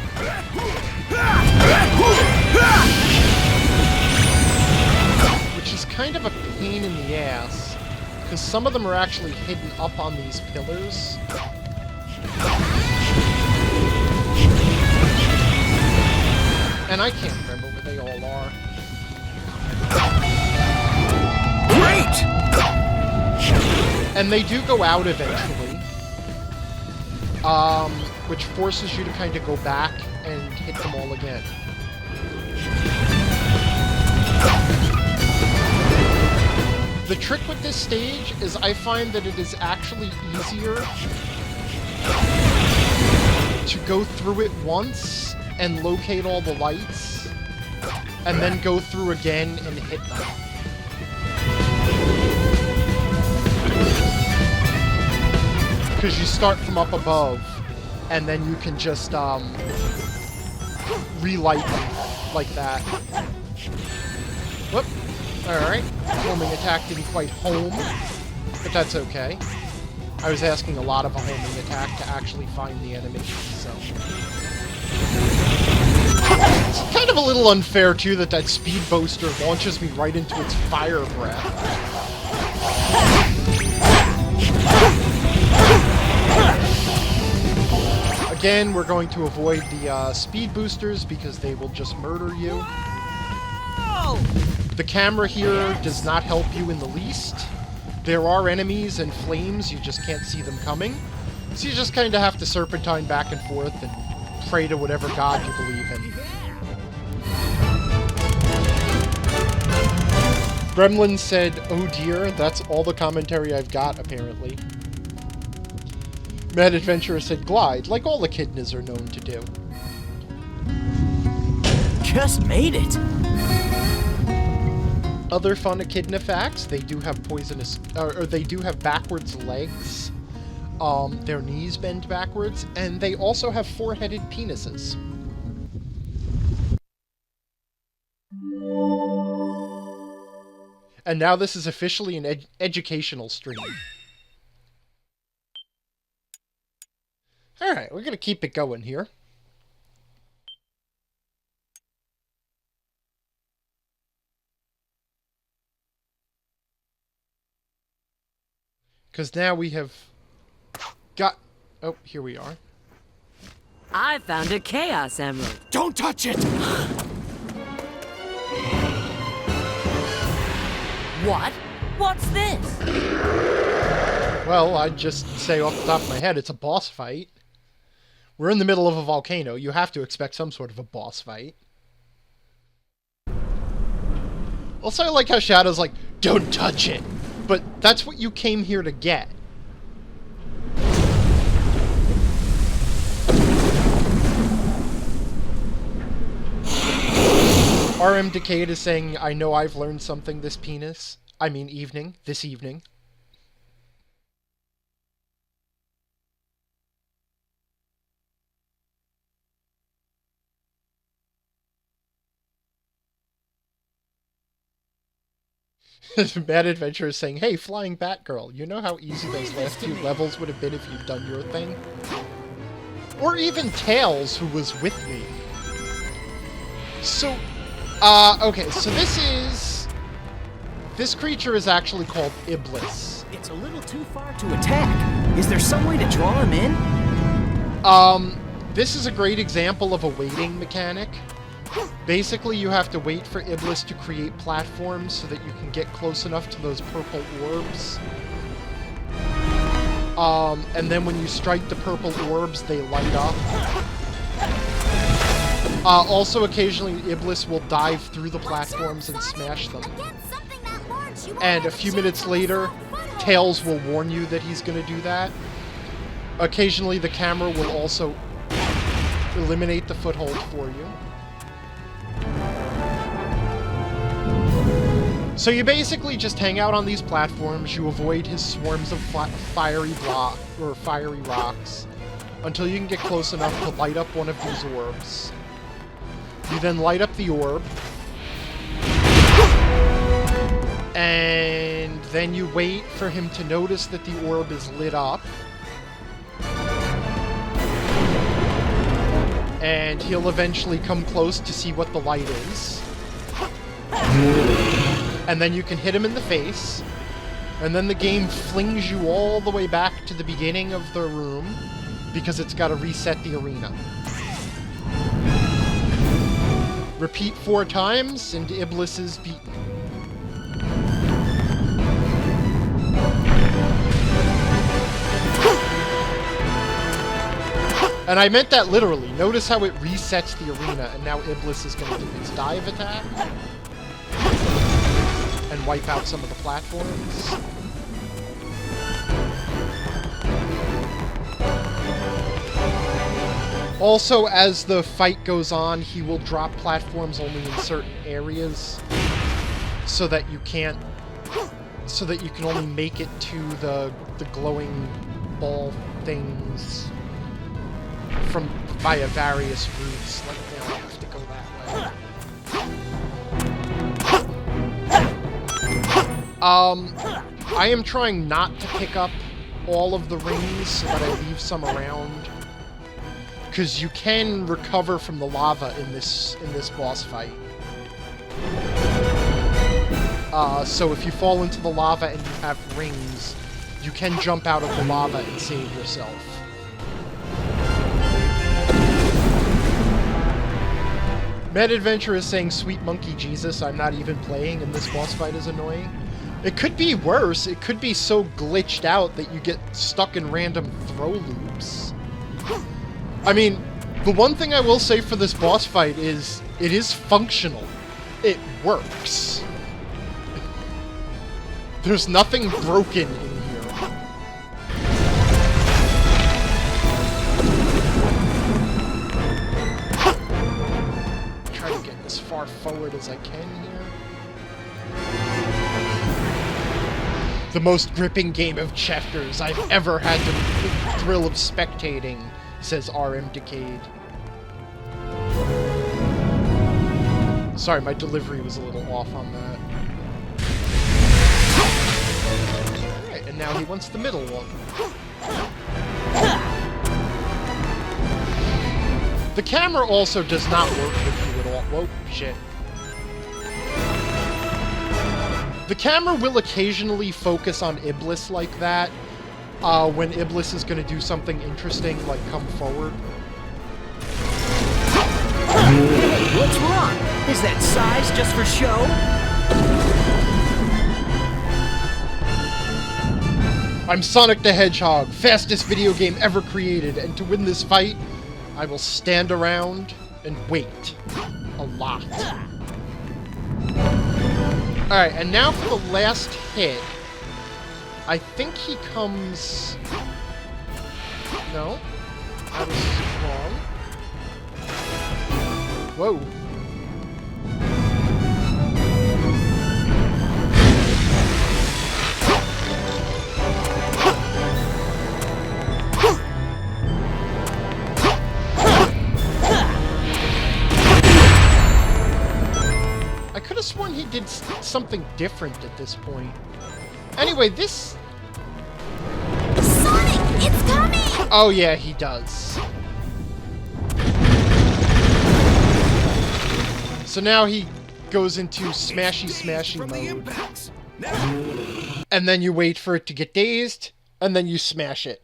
Which is kind of a pain in the ass, because some of them are actually hidden up on these pillars. And I can't remember where they all are. Great! And they do go out eventually. Which forces you to kind of go back and hit them all again. The trick with this stage is I find that it is actually easier to go through it once and locate all the lights, and then go through again and hit them. Because you start from up above, and then you can just relight them like that. Whoop. Alright. Homing attack didn't quite home, but that's okay. I was asking a lot of a homing attack to actually find the enemy, so... It's kind of a little unfair, too, that that speed booster launches me right into its fire breath. Again, we're going to avoid the speed boosters because they will just murder you. The camera here does not help you in the least. There are enemies and flames, you just can't see them coming. So you just kind of have to serpentine back and forth and pray to whatever god you believe in. Gremlin said, "Oh dear, that's all the commentary I've got, apparently." Mad Adventurer said, "Glide, like all echidnas are known to do." Just made it. Other fun echidna facts: they do have poisonous, or they do have backwards legs. Their knees bend backwards, and they also have four-headed penises. And now this is officially an educational stream. Alright, we're gonna keep it going here. Because now we have got... Oh, here we are. I found a Chaos Emerald. Don't touch it! What? What's this? Well, I'd just say off the top of my head, it's a boss fight. We're in the middle of a volcano. You have to expect some sort of a boss fight. Also, I like how Shadow's like, don't touch it! But that's what you came here to get. RM Decade is saying, I know I've learned something this evening. Mad Adventure is saying, hey, Flying Batgirl, you know how easy those last few levels would have been if you'd done your thing? Or even Tails, who was with me. So, okay, so this creature is actually called Iblis. It's a little too far to attack. Is there some way to draw him in? This is a great example of a waiting mechanic. Basically, you have to wait for Iblis to create platforms so that you can get close enough to those purple orbs. And then when you strike the purple orbs, they light up. Also, occasionally, Iblis will dive through the platforms and smash them. And a few minutes later, Tails will warn you that he's going to do that. Occasionally, the camera will also eliminate the foothold for you. So you basically just hang out on these platforms, you avoid his swarms of fiery rocks, until you can get close enough to light up one of these orbs. You then light up the orb, and then you wait for him to notice that the orb is lit up, and he'll eventually come close to see what the light is. And then you can hit him in the face, and then the game flings you all the way back to the beginning of the room, because it's got to reset the arena. Repeat 4 times, and Iblis is beaten. And I meant that literally. Notice how it resets the arena, and now Iblis is going to do its dive attack and wipe out some of the platforms. Also, as the fight goes on, he will drop platforms only in certain areas, so that you can only make it to the glowing ball things via various routes. Like, they don't have to go that way. I am trying not to pick up all of the rings so that I leave some around, because you can recover from the lava in this boss fight. So if you fall into the lava and you have rings, you can jump out of the lava and save yourself. Mad Adventure is saying, sweet monkey Jesus, I'm not even playing and this boss fight is annoying. It could be worse. It could be so glitched out that you get stuck in random throw loops. I mean, the one thing I will say for this boss fight is, it is functional. It works. There's nothing broken in here. Try to get as far forward as I can here. The most gripping game of checkers I've ever had the thrill of spectating, says RM Decade. Sorry, my delivery was a little off on that. Alright, and now he wants the middle one. The camera also does not work with you at all. Whoa, shit. The camera will occasionally focus on Iblis like that, when Iblis is going to do something interesting, like come forward. What's wrong? Is that size just for show? I'm Sonic the Hedgehog, fastest video game ever created, and to win this fight, I will stand around and wait. A lot. Alright, and now for the last hit. I think he comes... No. That was wrong. Whoa. have sworn he did something different at this point. Anyway, this... Sonic, it's coming! Oh yeah, he does. So now he goes into smashy mode. And then you wait for it to get dazed, and then you smash it.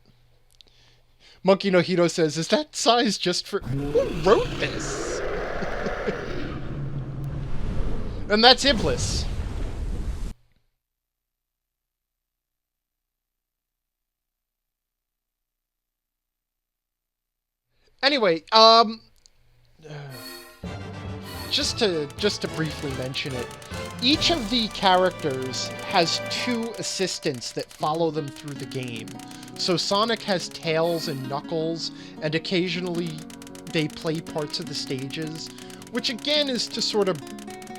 Monkey No Hito says, is that size just for... Who wrote this? And that's Iblis. Anyway, just to briefly mention it, each of the characters has 2 assistants that follow them through the game. So Sonic has Tails and Knuckles, and occasionally they play parts of the stages, which again is to sort of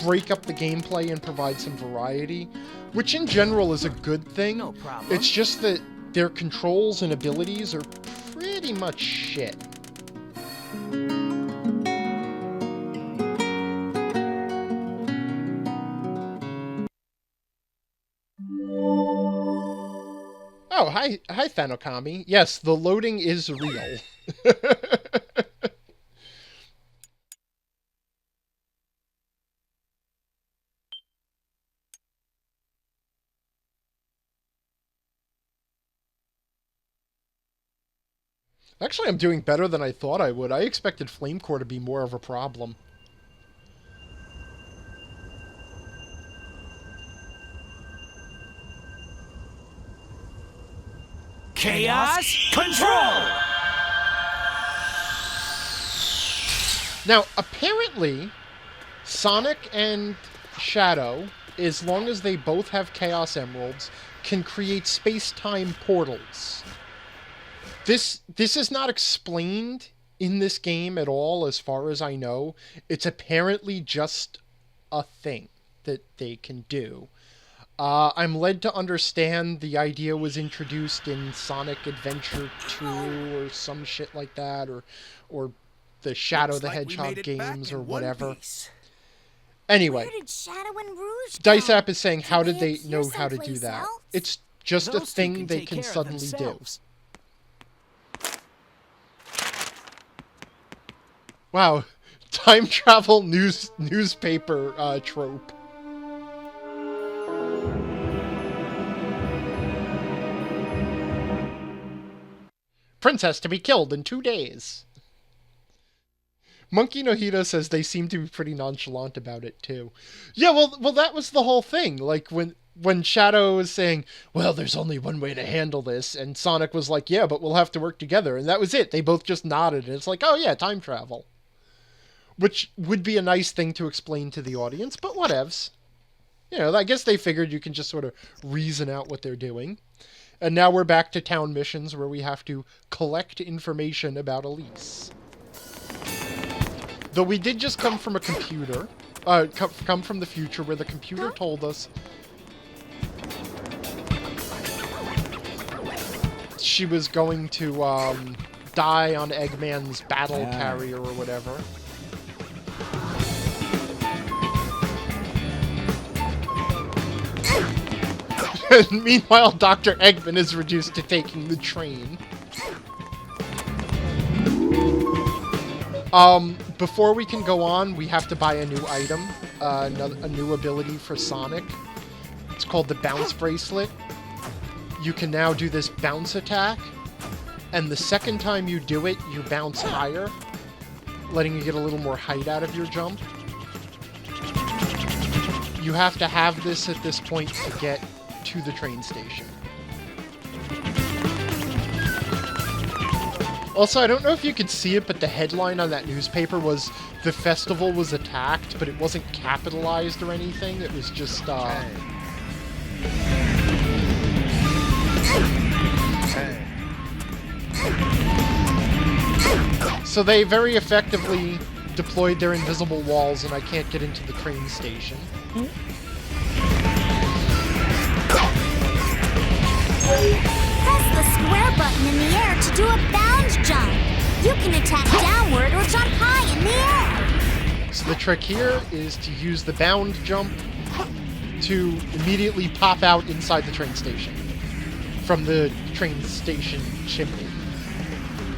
break up the gameplay and provide some variety, which in general is a good thing. No problem. It's just that their controls and abilities are pretty much shit. Oh, hi Thanokami. Yes, the loading is real. Actually, I'm doing better than I thought I would. I expected Flame Core to be more of a problem. Chaos Control! Now, apparently, Sonic and Shadow, as long as they both have Chaos Emeralds, can create space-time portals. This is not explained in this game at all, as far as I know. It's apparently just a thing that they can do. I'm led to understand the idea was introduced in Sonic Adventure 2 or some shit like that, or the Shadow the Hedgehog games or whatever. Anyway, Where did Shadow and Rouge go? Dice App is saying, how did they appear know how to do someplace that? else? It's just a Those two thing they take can care of suddenly do. themselves. Wow, time travel newspaper trope. Princess to be killed in 2 days. Monkey No Hito says they seem to be pretty nonchalant about it too. Yeah, well, that was the whole thing. Like when Shadow was saying, "Well, there's only one way to handle this," and Sonic was like, "Yeah, but we'll have to work together," and that was it. They both just nodded, and it's like, "Oh yeah, time travel," which would be a nice thing to explain to the audience, but whatevs. You know, I guess they figured you can just sort of reason out what they're doing. And now we're back to town missions where we have to collect information about Elise. Though we did just come from a computer, come from the future where the computer told us she was going to die on Eggman's battle carrier or whatever. Meanwhile, Dr. Eggman is reduced to taking the train. Before we can go on, we have to buy a new item, a new ability for Sonic. It's called the Bounce Bracelet. You can now do this bounce attack, and the second time you do it, you bounce higher, letting you get a little more height out of your jump. You have to have this at this point to get to the train station. Also, I don't know if you could see it, but the headline on that newspaper was, "The festival was attacked," but it wasn't capitalized or anything. It was just, So they very effectively deployed their invisible walls, and I can't get into the train station. Press the square button in the air to do a bound jump. You can attack downward or jump high in the air. So the trick here is to use the bound jump to immediately pop out inside the train station from the train station chimney,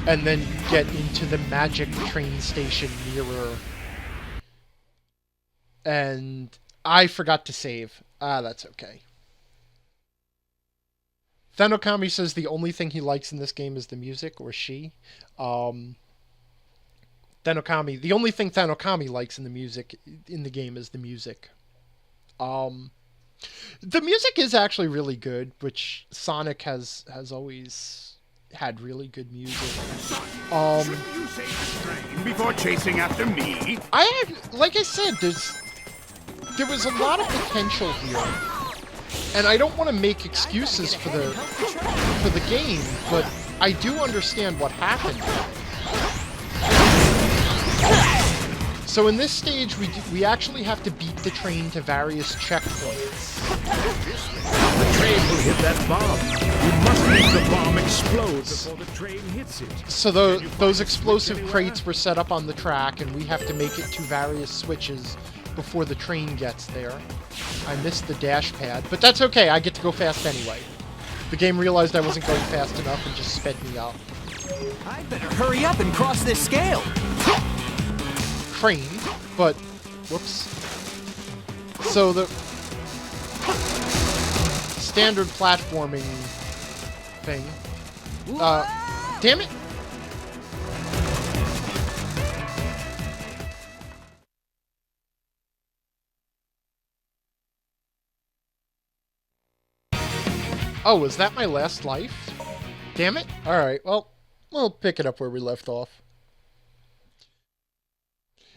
and then get into the magic train station mirror. And I forgot to save. That's okay. Thanokami says the only thing he likes in this game is the music, or she. The only thing Thanokami likes in the game is the music. The music is actually really good, which Sonic has always had really good music. Shouldn't you save the train before chasing after me? Like I said, there was a lot of potential here, and I don't want to make excuses for the game, but I do understand what happened. So in this stage, we actually have to beat the train to various checkpoints. The train will hit that bomb. You must make the bomb explode before the train hits it. So those explosive crates were set up on the track, and we have to make it to various switches before the train gets there. I missed the dash pad, but that's okay, I get to go fast anyway. The game realized I wasn't going fast enough and just sped me up. I better hurry up and cross this scale. Train, but whoops. So the standard platforming thing. Damn it! Oh, was that my last life? Damn it! Alright, well, we'll pick it up where we left off.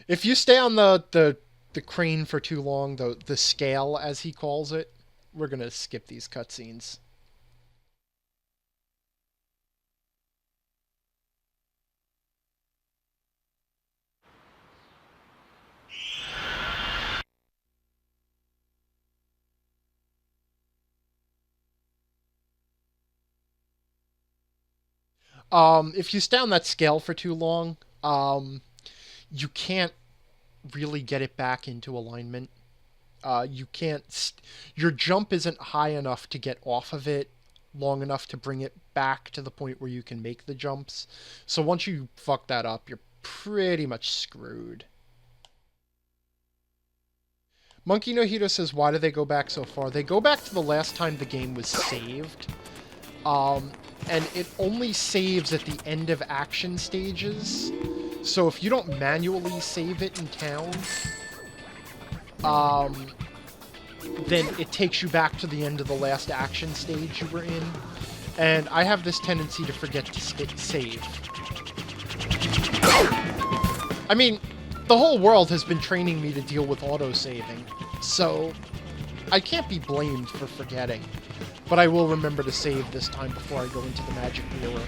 If you stay on the crane for too long, the scale, as he calls it, we're gonna skip these cutscenes. If you stay on that scale for too long, you can't really get it back into alignment. You can't... your jump isn't high enough to get off of it long enough to bring it back to the point where you can make the jumps. So once you fuck that up, you're pretty much screwed. Monkey No Hito says, why do they go back so far? They go back to the last time the game was saved. And it only saves at the end of action stages. So if you don't manually save it in town, then it takes you back to the end of the last action stage you were in. And I have this tendency to forget to save. I mean, the whole world has been training me to deal with auto-saving, so I can't be blamed for forgetting. But I will remember to save this time before I go into the magic mirror.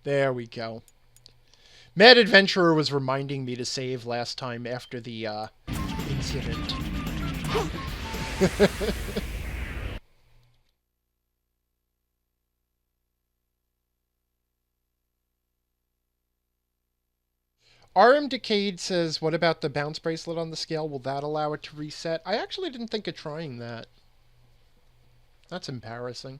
There we go. Mad Adventurer was reminding me to save last time after the incident. RM Decade says, what about the bounce bracelet on the scale? Will that allow it to reset? I actually didn't think of trying that. That's embarrassing.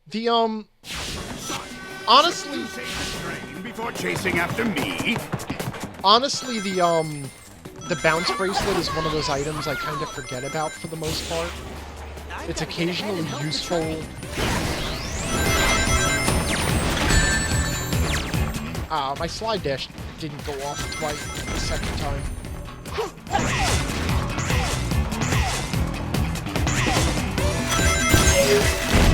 The, honestly... Before chasing after me? Honestly, the bounce bracelet is one of those items I kind of forget about for the most part. It's occasionally useful. My slide dash didn't go off twice the second time.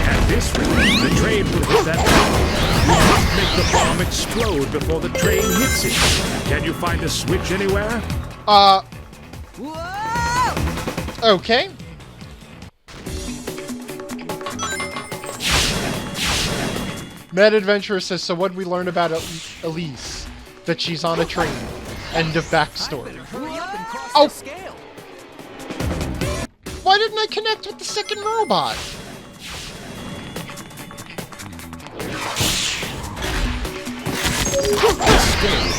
At this rate, the train will hit that bomb. You must make the bomb explode before the train hits it. Can you find a switch anywhere? Okay. Mad Adventurer says, so what did we learn about Elise? That she's on a train. End of backstory. Hurry up and cross Oh. the scale. why didn't I connect with the second robot?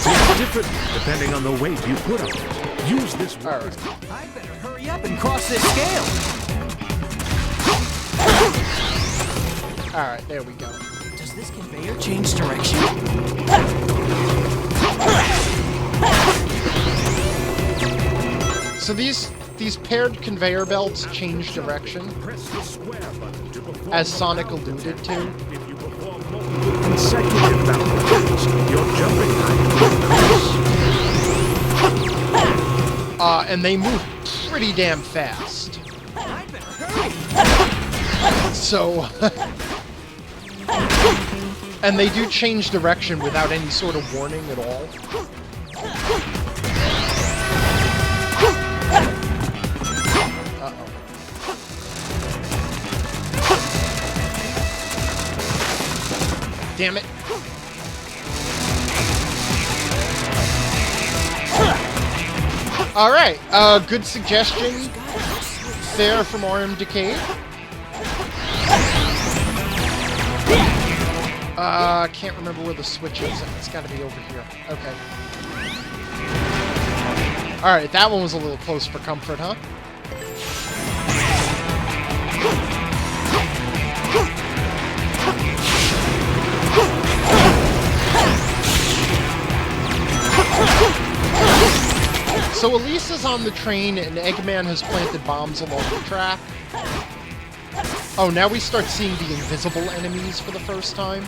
It's different depending on the weight you put on it. Use this one. Alright. I better hurry up and cross this scale. Alright, there we go. Does this conveyor change direction? So these paired conveyor belts change direction, Press the square button to perform as Sonic alluded to. If you perform multiple consecutive balances, your jumping height will increase. And they move pretty damn fast. I better hurry. So... and they do change direction without any sort of warning at all. Uh-oh. Damn it. Alright, good suggestion there from RM Decade. Can't remember where the switch is. It's gotta be over here. Okay. Alright, that one was a little close for comfort, huh? So Elise is on the train and Eggman has planted bombs along the track. Oh, now we start seeing the invisible enemies for the first time.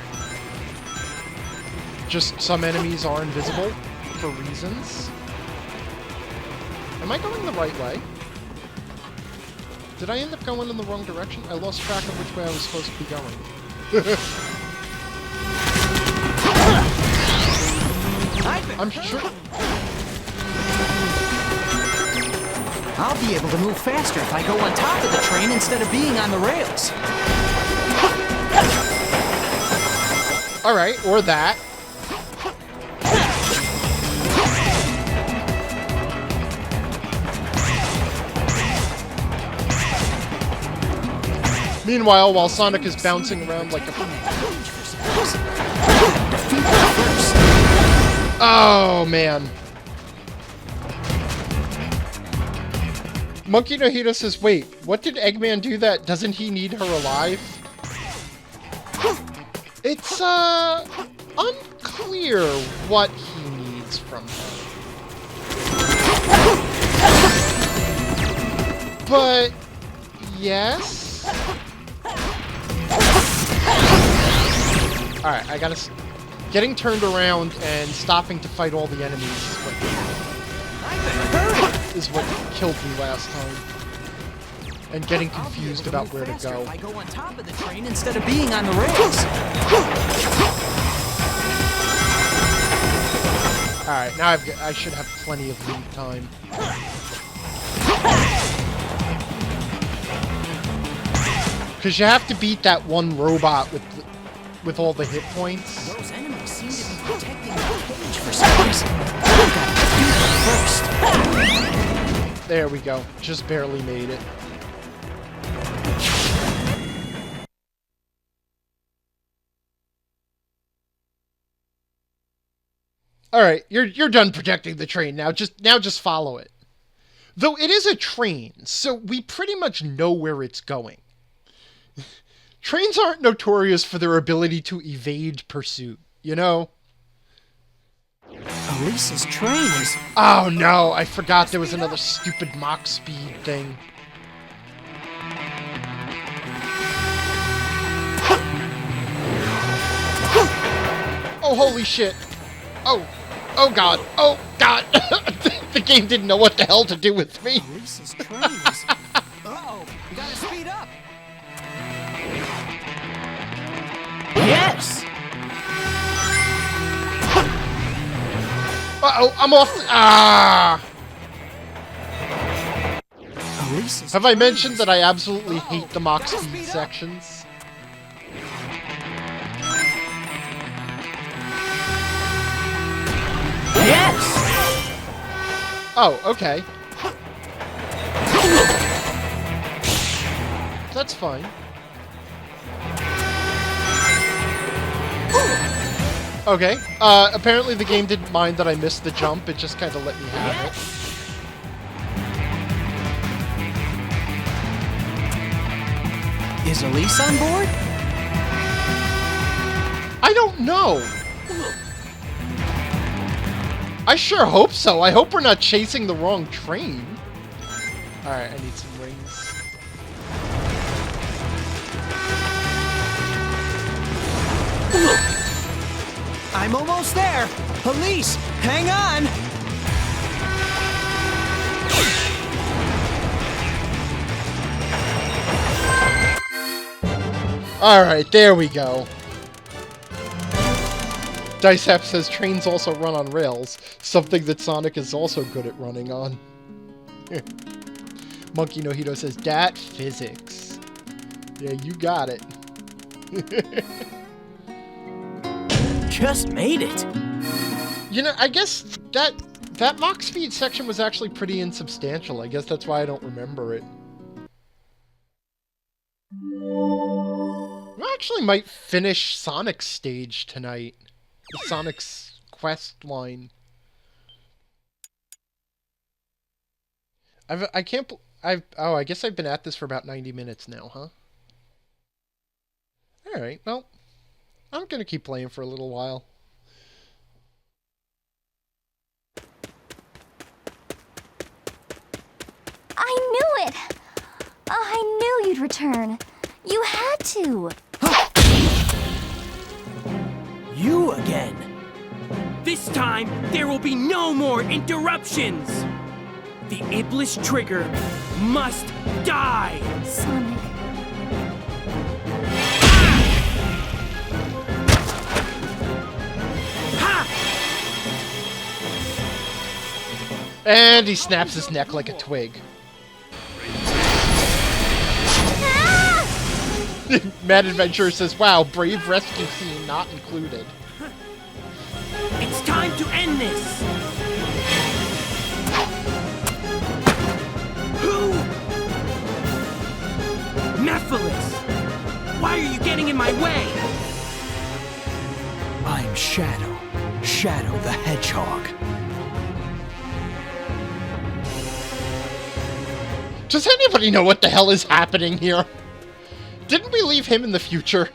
Just some enemies are invisible for reasons. Am I going the right way? Did I end up going in the wrong direction? I lost track of which way I was supposed to be going. I'm sure... I'll be able to move faster if I go on top of the train instead of being on the rails. Alright, or that. Meanwhile, while Sonic is bouncing around like a... Oh, man. Monkey Nahida says, wait, what did Eggman do that? Doesn't he need her alive? It's, unclear what he needs from her. But, yes? Alright, I gotta... Getting turned around and stopping to fight all the enemies is what killed me last time. And getting confused about where to go. If I go on top of the train instead of being on the rails. Alright, now I should have plenty of lead time. Because you have to beat that one robot with all the hit points. Those enemies seem to be protecting the cage for some reason. I've got to defeat them first. There we go. Just barely made it. Alright, you're done protecting the train now. Just follow it. Though it is a train, so we pretty much know where it's going. Trains aren't notorious for their ability to evade pursuit, you know? Elise's train is... Oh no, I forgot there was another stupid Mach speed thing. Oh, holy shit. Oh god. Oh god. The game didn't know what the hell to do with me. Elise's train is... Uh-oh, you gotta speed up. Yes! Uh-oh, I'm off. Ah! Elise's Have I train mentioned is... that I absolutely hate the Mach speed sections? Yes! Oh, okay. that's fine. Okay, apparently the game didn't mind that I missed the jump, it just kind of let me have it. Is Elise on board? I don't know! I sure hope so. I hope we're not chasing the wrong train. Alright, I need some rings. I'm almost there. Elise, hang on. Alright, there we go. Dicehap says trains also run on rails, something that Sonic is also good at running on. Monkey Nojito says, dat physics. Yeah, you got it. Just made it. You know, I guess that Mach Speed section was actually pretty insubstantial. I guess that's why I don't remember it. I actually might finish Sonic's stage tonight. Sonic's quest line. I guess I've been at this for about 90 minutes now, huh? Alright, well, I'm gonna keep playing for a little while. I knew it! I knew you'd return. You had to. You again. This time, there will be no more interruptions. The Iblis trigger must die. Sonic. Ha! And he snaps his neck like a twig. Mad Adventurer says, wow, brave rescue scene not included. It's time to end this. Who? Mephiles! Why are you getting in my way? I'm Shadow. Shadow the Hedgehog. Does anybody know what the hell is happening here? Didn't we leave him in the future?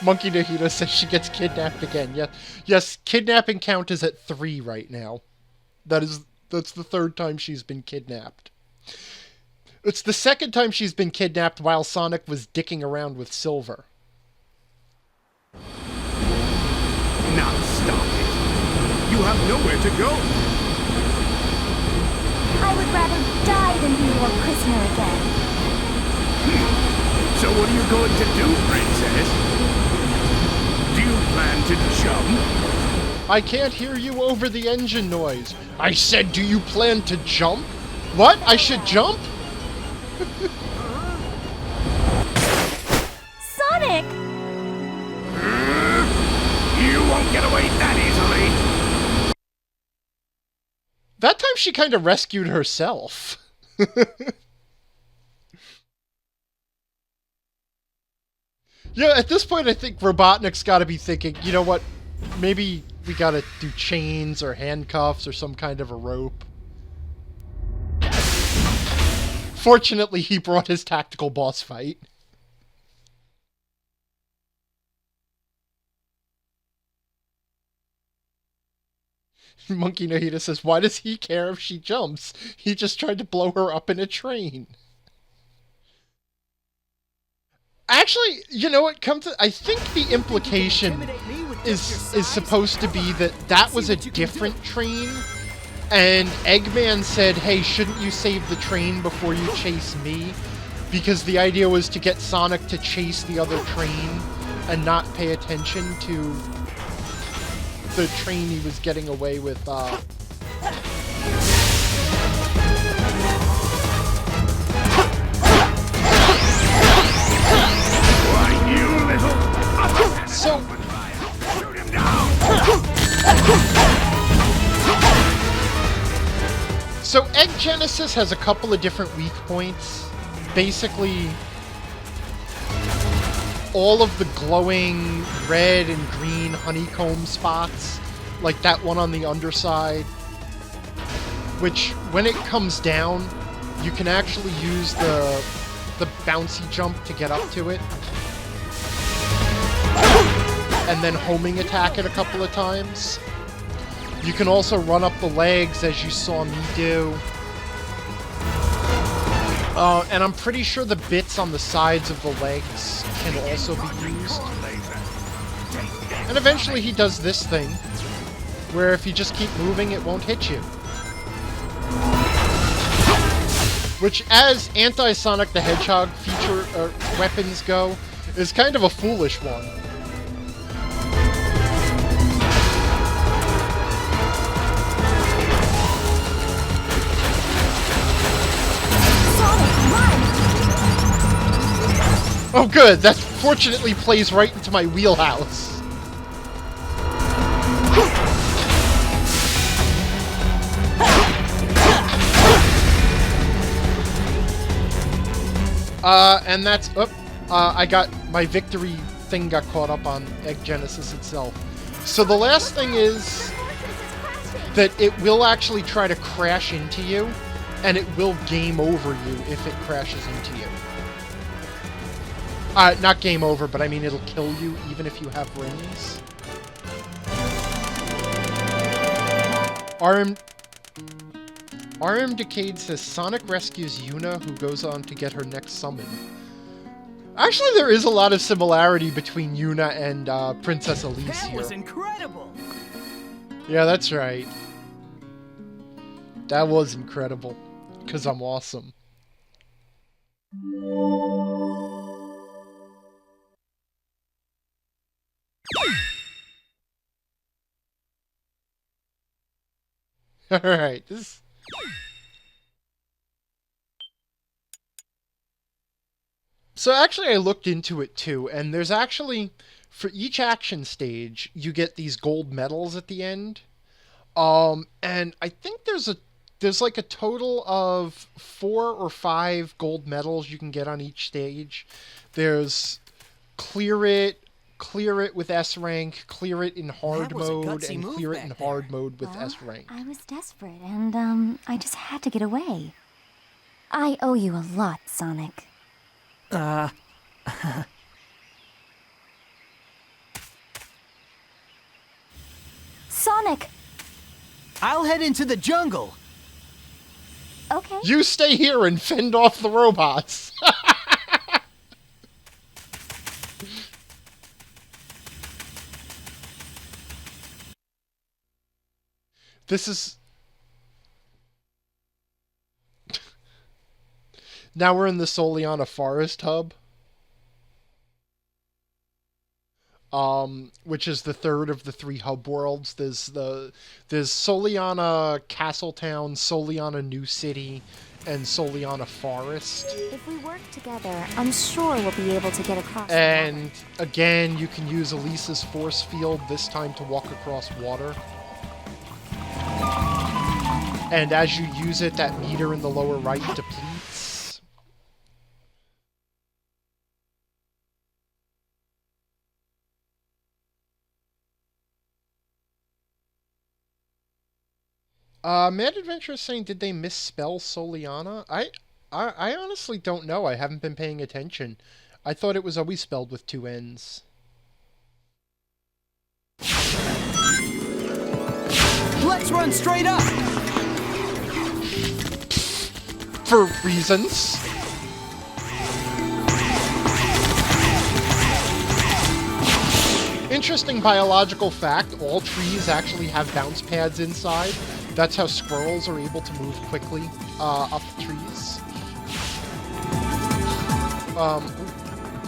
Monkey Nahida says she gets kidnapped again. Yes, kidnapping count is at 3 right now. That's the 3rd time she's been kidnapped. It's the 2nd time she's been kidnapped while Sonic was dicking around with Silver. Now stop it. You have nowhere to go. I would rather die than be your prisoner again. So what are you going to do, Princess? Do you plan to jump? I can't hear you over the engine noise. I said, do you plan to jump? What? I should jump? Sonic! You won't get away that easily. That time she kind of rescued herself. Yeah, at this point I think Robotnik's got to be thinking, you know what, maybe we got to do chains or handcuffs or some kind of a rope. Fortunately, he brought his tactical boss fight. Monkey Nahida says, why does he care if she jumps? He just tried to blow her up in a train. Actually, you know what? I think the implication is supposed to be that was a different train, and Eggman said, hey, shouldn't you save the train before you chase me? Because the idea was to get Sonic to chase the other train and not pay attention to the train he was getting away with, So Egg Genesis has a couple of different weak points. Basically, all of the glowing red and green honeycomb spots, like that one on the underside, which when it comes down, you can actually use the bouncy jump to get up to it. And then homing attack it a couple of times. You can also run up the legs as you saw me do. And I'm pretty sure the bits on the sides of the legs can also be used. And eventually he does this thing, where if you just keep moving, it won't hit you. Which, as anti-Sonic the Hedgehog feature weapons go, is kind of a foolish one. Oh good, that fortunately plays right into my wheelhouse. And that's... I got... My victory thing got caught up on Egg Genesis itself. So the last thing is that it will actually try to crash into you, and it will game over you if it crashes into you. Not game over, but I mean it'll kill you even if you have rings. RM Decade says Sonic rescues Yuna, who goes on to get her next summon. Actually, there is a lot of similarity between Yuna and Princess Elise here. That was incredible! Yeah, that's right. That was incredible. 'Cause I'm awesome. Alright, this... So actually I looked into it too, and there's actually, for each action stage, you get these gold medals at the end. And I think there's like a total of 4 or 5 gold medals you can get on each stage. There's clear it with S rank, clear it in hard mode, and clear it in hard mode with S rank. I was desperate, and I just had to get away. I owe you a lot, Sonic. Sonic! I'll head into the jungle. Okay. You stay here and fend off the robots. This is... Now we're in the Soana Forest hub. Which is the third of the 3 hub worlds. There's Soana Castletown, Soana New City, and Soana Forest. If we work together, I'm sure we'll be able to get across. And again, you can use Elise's force field, this time to walk across water. And as you use it, that meter in the lower right depletes. Mad Adventure is saying, did they misspell Soana? I honestly don't know. I haven't been paying attention. I thought it was always spelled with 2 N's. Let's run straight up! For reasons. Interesting biological fact, all trees actually have bounce pads inside. That's how squirrels are able to move quickly up trees.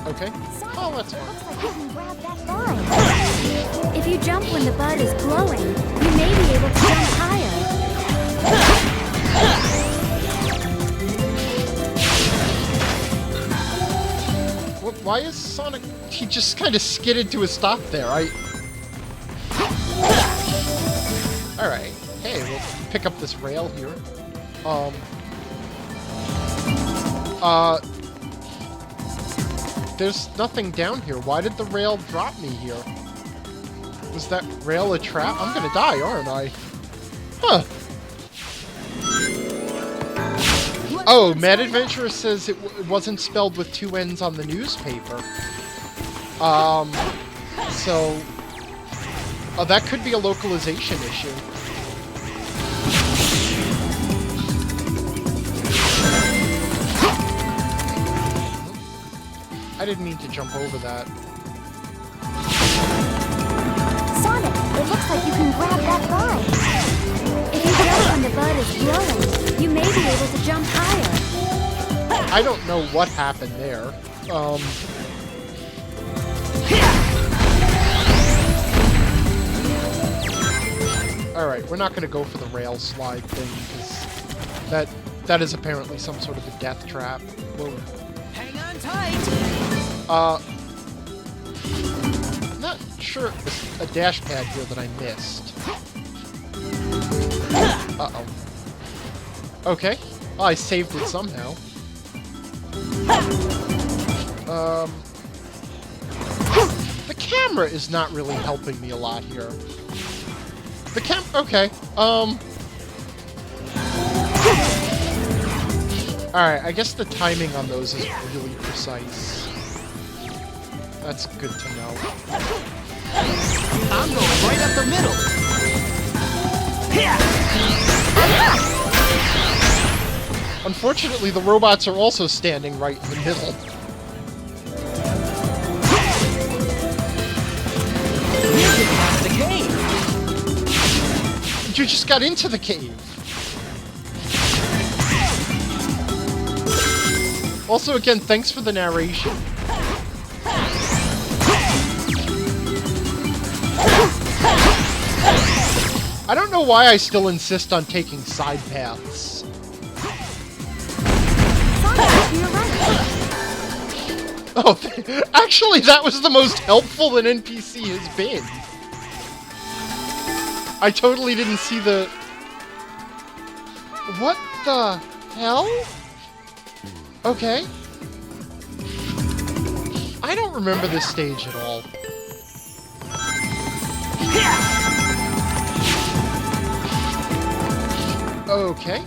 Okay. Oh, that's fine. Looks like you can grab that vine. If you jump when the bud is glowing, you may be able to jump higher. Why is Sonic... He just kind of skidded to a stop there. Alright. Hey, we'll pick up this rail here. there's nothing down here. Why did the rail drop me here? Was that rail a trap? I'm gonna die, aren't I? Huh. Oh, Mad Adventurer says it wasn't spelled with 2 N's on the newspaper. So... Oh, that could be a localization issue. I didn't mean to jump over that. Sonic, it looks like you can grab that vine. If you jump when the bud is glowing, you may be able to jump higher. I don't know what happened there. Alright, we're not going to go for the rail slide thing, because that is apparently some sort of a death trap. Whoa. Hang on tight! Not sure if there's a dash pad here that I missed. Uh-oh. Okay. Well, I saved it somehow. The camera is not really helping me a lot here. Okay. Alright, I guess the timing on those is really precise. That's good to know. I'm going right up the middle! Unfortunately, the robots are also standing right in the middle. We're getting out of the cave! You just got into the cave! Also, again, thanks for the narration. I don't know why I still insist on taking side paths. Oh, actually, that was the most helpful an NPC has been. I totally didn't see the... What the hell? Okay. I don't remember this stage at all. Okay.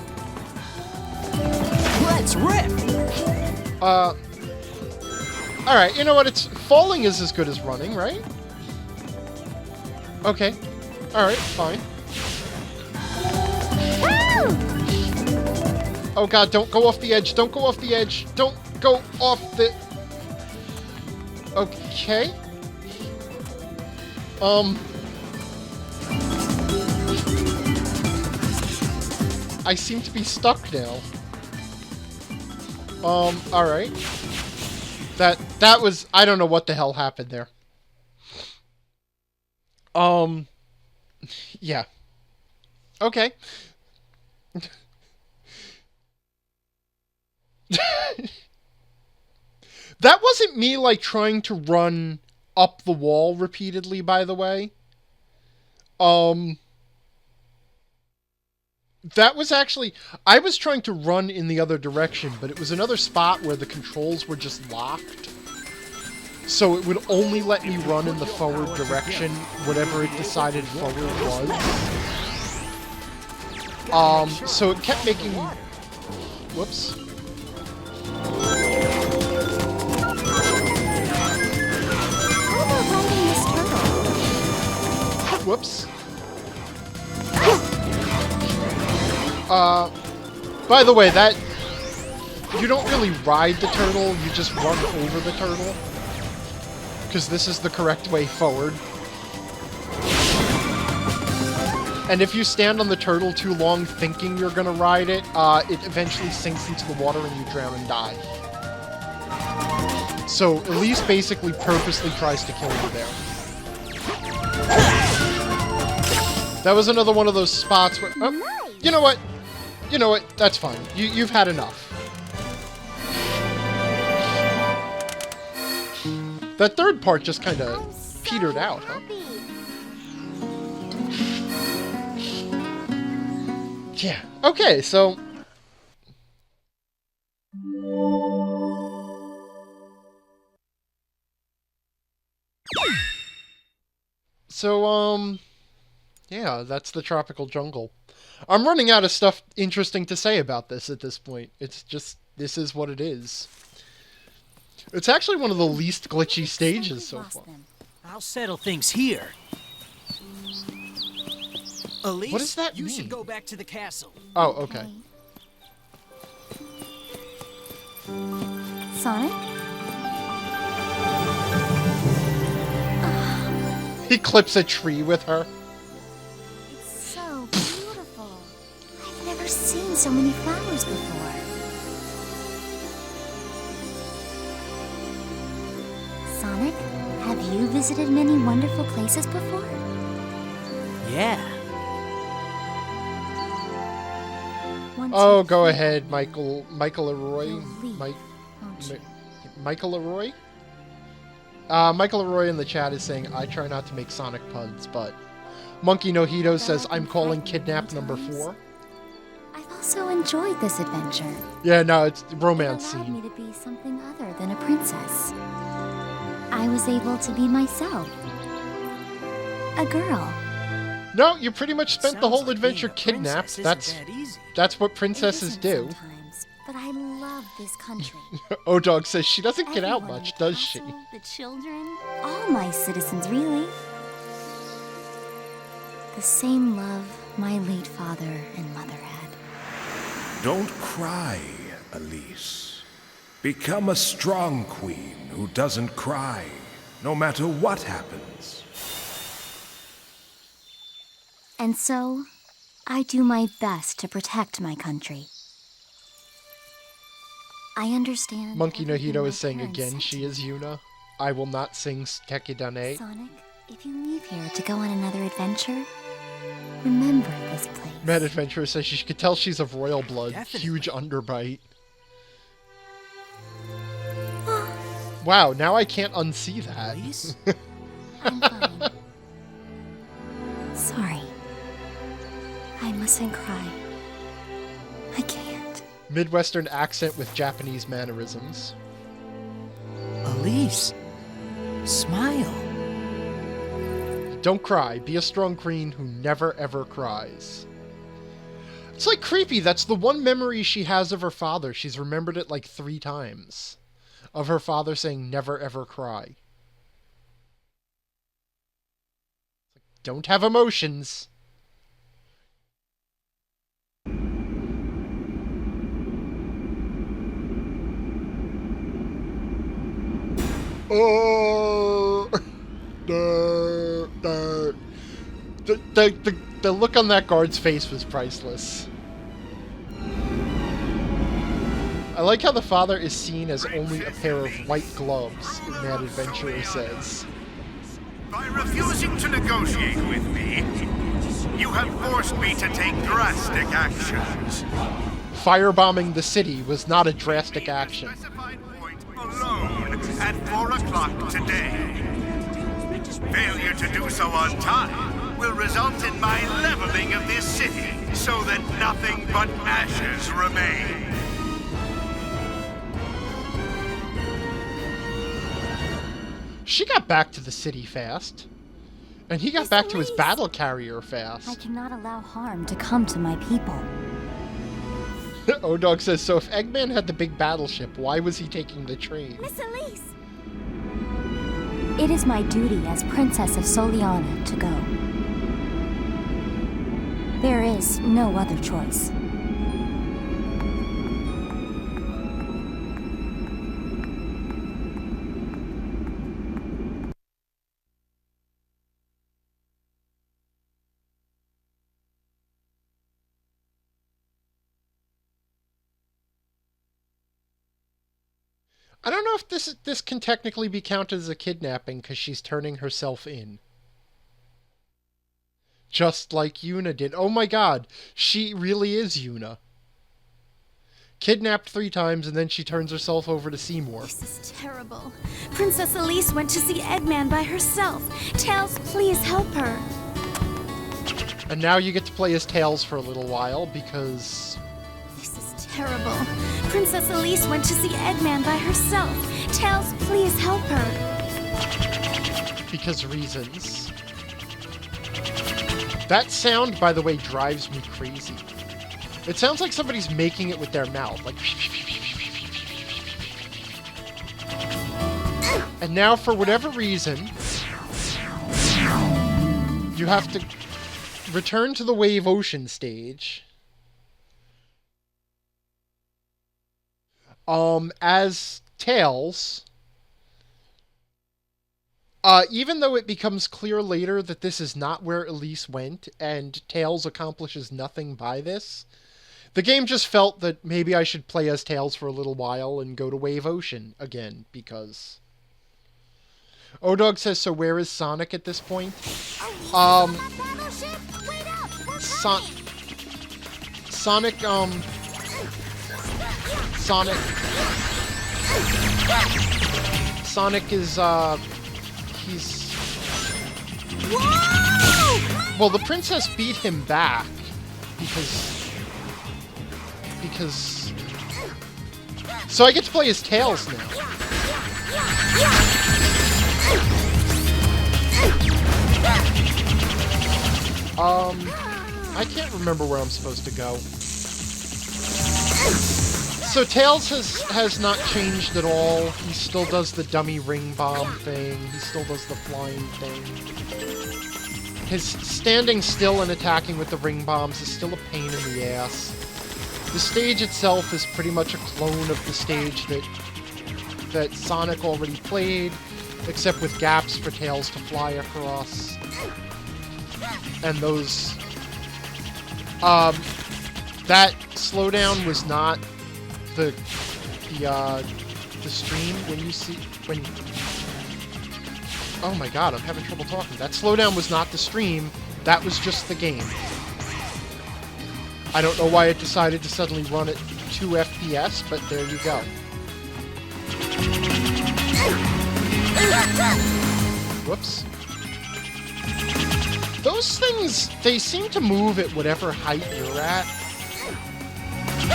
Let's rip! Alright, you know what? Falling is as good as running, right? Okay. Alright, fine. Oh god, don't go off the edge, don't go off the edge, don't go off the... Okay. I seem to be stuck now. Alright. That was... I don't know what the hell happened there. Yeah. Okay. That wasn't me, like, trying to run up the wall repeatedly, by the way. That was actually... I was trying to run in the other direction, but it was another spot where the controls were just locked. So it would only let me run in the forward direction, whatever it decided forward was. So it kept making... Whoops. Whoops. By the way, that... You don't really ride the turtle, you just run over the turtle. Because this is the correct way forward. And if you stand on the turtle too long thinking you're gonna ride it, it eventually sinks into the water and you drown and die. So, Elise basically purposely tries to kill you there. That was another one of those spots where... Oh, you know what? You know what? That's fine. You've had enough. That third part just kind of petered out, huh? Yeah. Okay, so... So, yeah, that's the tropical jungle. I'm running out of stuff interesting to say about this at this point. It's just, this is what it is. It's actually one of the least glitchy stages so far. I'll settle things here. Elise, What does that you mean? should go back to the castle. Oh, okay. Sonic? He clips a tree with her. It's so beautiful. I've never seen so many flowers before. Sonic, have you visited many wonderful places before? Yeah. Oh, go ahead, Michael Leroy. Won't you? Michael Leroy? Michael Leroy in the chat is saying, I try not to make Sonic puns, but Monkey Nojito says, I'm calling kidnap number 4. I've also enjoyed this adventure. Yeah, no, it's romance It allowed me scene. to be something other than a princess. I was able to be myself. A girl. No, you pretty much spent the Sounds whole like adventure being a princess kidnapped. isn't that easy. That's what It princesses isn't do. sometimes, but I love this country. O-Dog says she doesn't get out Everyone in much, the does she? castle, the children, all my citizens, really. The same love my late father and mother had. Don't cry, Elise. Become a strong queen who doesn't cry, no matter what happens. And so, I do my best to protect my country. I understand. Monkey everything Nojito my is saying parents again said she to is me. Yuna. I will not sing Tekidane. Sonic, if you leave here to go on another adventure, remember this place. Mad Adventurer says she could tell she's of royal blood. Definitely. Huge underbite. Wow, now I can't unsee that. Elise? I'm fine. Sorry. I mustn't cry. I can't. Midwestern accent with Japanese mannerisms. Elise, smile. Don't cry. Be a strong queen who never ever cries. It's like creepy. That's the one memory she has of her father. She's remembered it like 3 times. Of her father saying never ever cry. Don't have emotions. Oh, the look on that guard's face was priceless. I like how the father is seen as only a pair of white gloves, Mad Adventurer says. By refusing to negotiate with me, you have forced me to take drastic actions. Firebombing the city was not a drastic action. Specified point alone at 4 o'clock today. Failure to do so on time will result in my leveling of this city so that nothing but ashes remain. She got back to the city fast. And he got Miss back to his Elise! battle carrier I fast. cannot allow harm to come to my people. O-Dog says, so if Eggman had the big battleship, why was he taking the train? Miss Elise! It is my duty as Princess of Soleanna to go. There is no other choice. I don't know if this can technically be counted as a kidnapping because she's turning herself in. Just like Yuna did. Oh my god, she really is Yuna. Kidnapped 3 times and then she turns herself over to Seymour. This is terrible. Princess Elise went to see Eggman by herself. Tails, please help her. And now you get to play as Tails for a little while because... This is terrible. Princess Elise went to see Eggman by herself. Tails, please help her. because reasons. That sound, by the way, drives me crazy. It sounds like somebody's making it with their mouth, like... And now, for whatever reason, you have to return to the Wave Ocean stage. As Tails... even though it becomes clear later that this is not where Elise went, and Tails accomplishes nothing by this, the game just felt that maybe I should play as Tails for a little while and go to Wave Ocean again, because... O-Dog says, so where is Sonic at this point? Sonic, Sonic is, he's... Well, the princess beat him back because... So I get to play as Tails now. I can't remember where I'm supposed to go. So Tails has not changed at all. He still does the dummy ring bomb thing. He still does the flying thing. His standing still and attacking with the ring bombs is still a pain in the ass. The stage itself is pretty much a clone of the stage that Sonic already played, except with gaps for Tails to fly across. And those... that slowdown was not the stream when... Oh my god, I'm having trouble talking. That slowdown was not the stream, that was just the game. I don't know why it decided to suddenly run at 2 FPS, but there you go. Whoops. Those things, they seem to move at whatever height you're at. I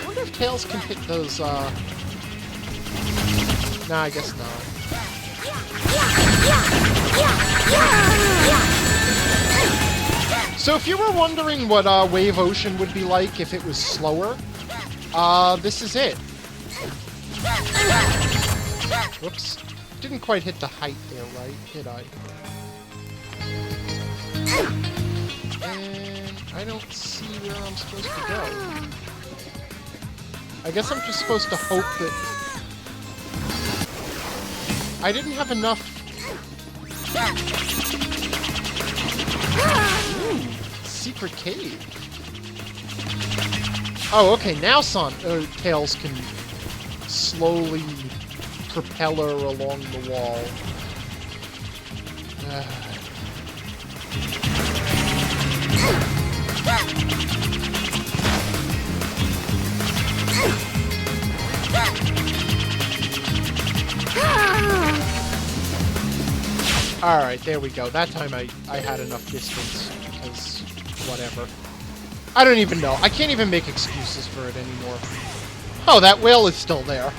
wonder if Tails can hit those, Nah, I guess not. So if you were wondering what Wave Ocean would be like if it was slower, this is it. Whoops. Didn't quite hit the height there, right? Did I? And I don't see where I'm supposed to go. I guess I'm just supposed to hope that... I didn't have enough... Ooh, secret cave. Oh, okay, now Tails can slowly propel her along the wall. Alright, there we go. That time I had enough distance, because whatever. I don't even know. I can't even make excuses for it anymore. Oh, that whale is still there.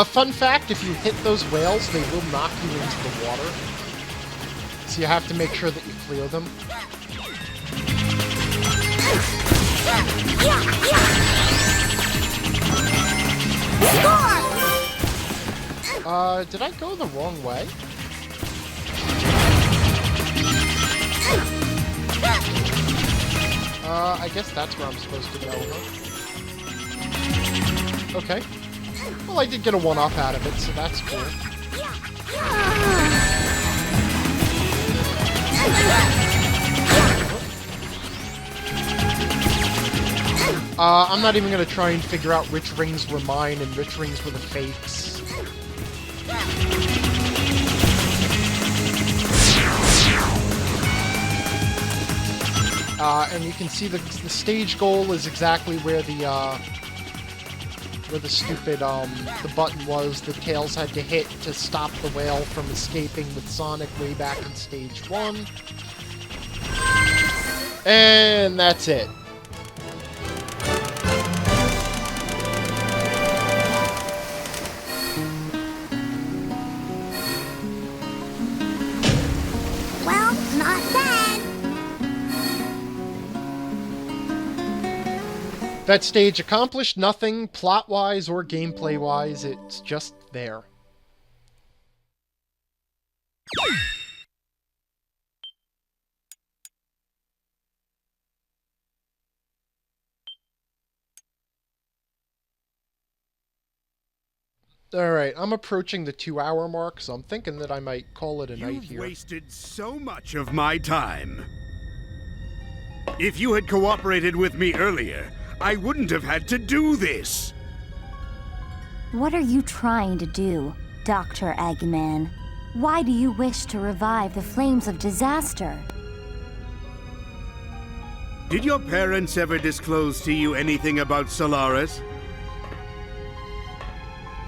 Fun fact, if you hit those whales, they will knock you into the water. So you have to make sure that you clear them. Did I go the wrong way? I guess that's where I'm supposed to go, huh? Okay. Well, I did get a one-up out of it, so that's cool. I'm not even gonna try and figure out which rings were mine and which rings were the fakes. And you can see the stage goal is exactly where the where the stupid, the button was that Tails had to hit to stop the whale from escaping with Sonic way back in Stage 1. And that's it. Well, not bad. That stage accomplished nothing plot-wise or gameplay-wise. It's just there. Alright, I'm approaching the 2-hour mark, so I'm thinking that I might call it a night You've here. wasted so much of my time. If you had cooperated with me earlier, I wouldn't have had to do this. What are you trying to do, Dr. Eggman? Why do you wish to revive the flames of disaster? Did your parents ever disclose to you anything about Solaris?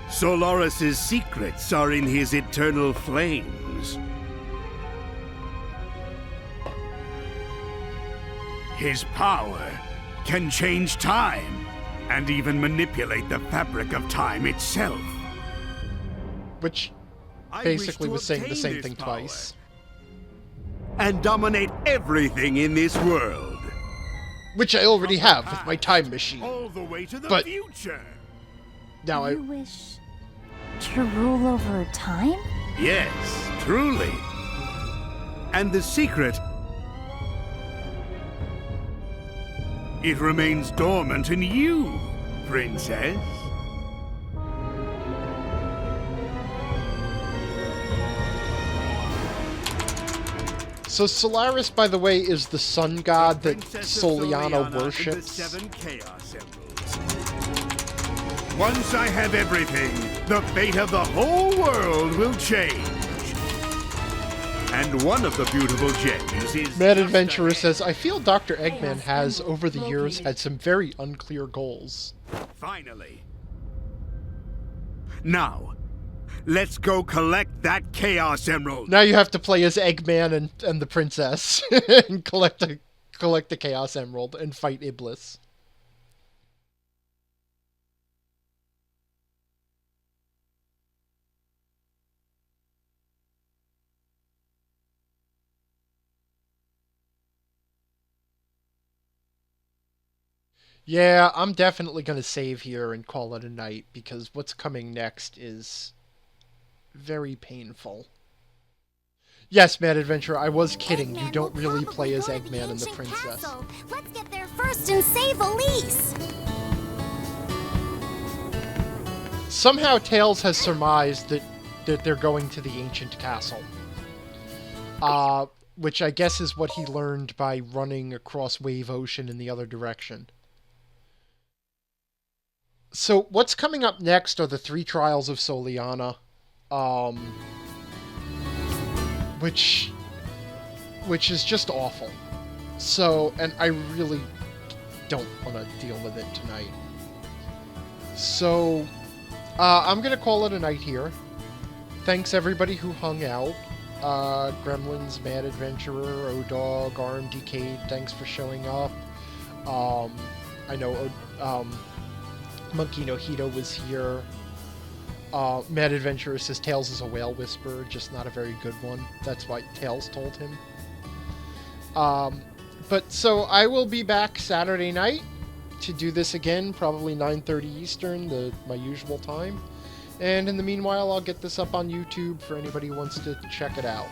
Solaris's secrets are in his eternal flames. His power can change time and even manipulate the fabric of time itself. Which I basically wish to was saying the obtain same this thing power twice. and dominate everything in this world. Which I already have with my time machine. All the way to the But- future. Now I... You wish to rule over time? Yes, truly. And the secret... it remains dormant in you, Princess. So Solaris, by the way, is the sun god that Princess of Soliana and the worships. 7 Chaos Emeralds. Once I have everything, the fate of the whole world will change. And one of the beautiful gems is... Mad just Adventurer ahead. says, I feel Dr. Eggman has, over the years, had some very unclear goals. Finally. Now, let's go collect that Chaos Emerald. Now you have to play as Eggman and the princess and collect the Chaos Emerald and fight Iblis. Yeah, I'm definitely going to save here and call it a night, because what's coming next is very painful. Yes, Mad Adventurer, I was kidding. You don't really play as Eggman and the princess. Let's get there first and save Elise! Somehow Tails has surmised that they're going to the ancient castle. Which I guess is what he learned by running across Wave Ocean in the other direction. So what's coming up next are the 3 trials of Soliana, which is just awful. So, and I really don't want to deal with it tonight. So, I'm gonna call it a night here. Thanks everybody who hung out. Gremlins, Mad Adventurer, O-Dog, RMDK, thanks for showing up. I know, Monkey No Hito was here. Mad Adventurer says Tails is a whale whisperer, just not a very good one. That's what Tails told him. But so I will be back Saturday night to do this again, probably 9:30 Eastern, my usual time. And in the meanwhile, I'll get this up on YouTube for anybody who wants to check it out.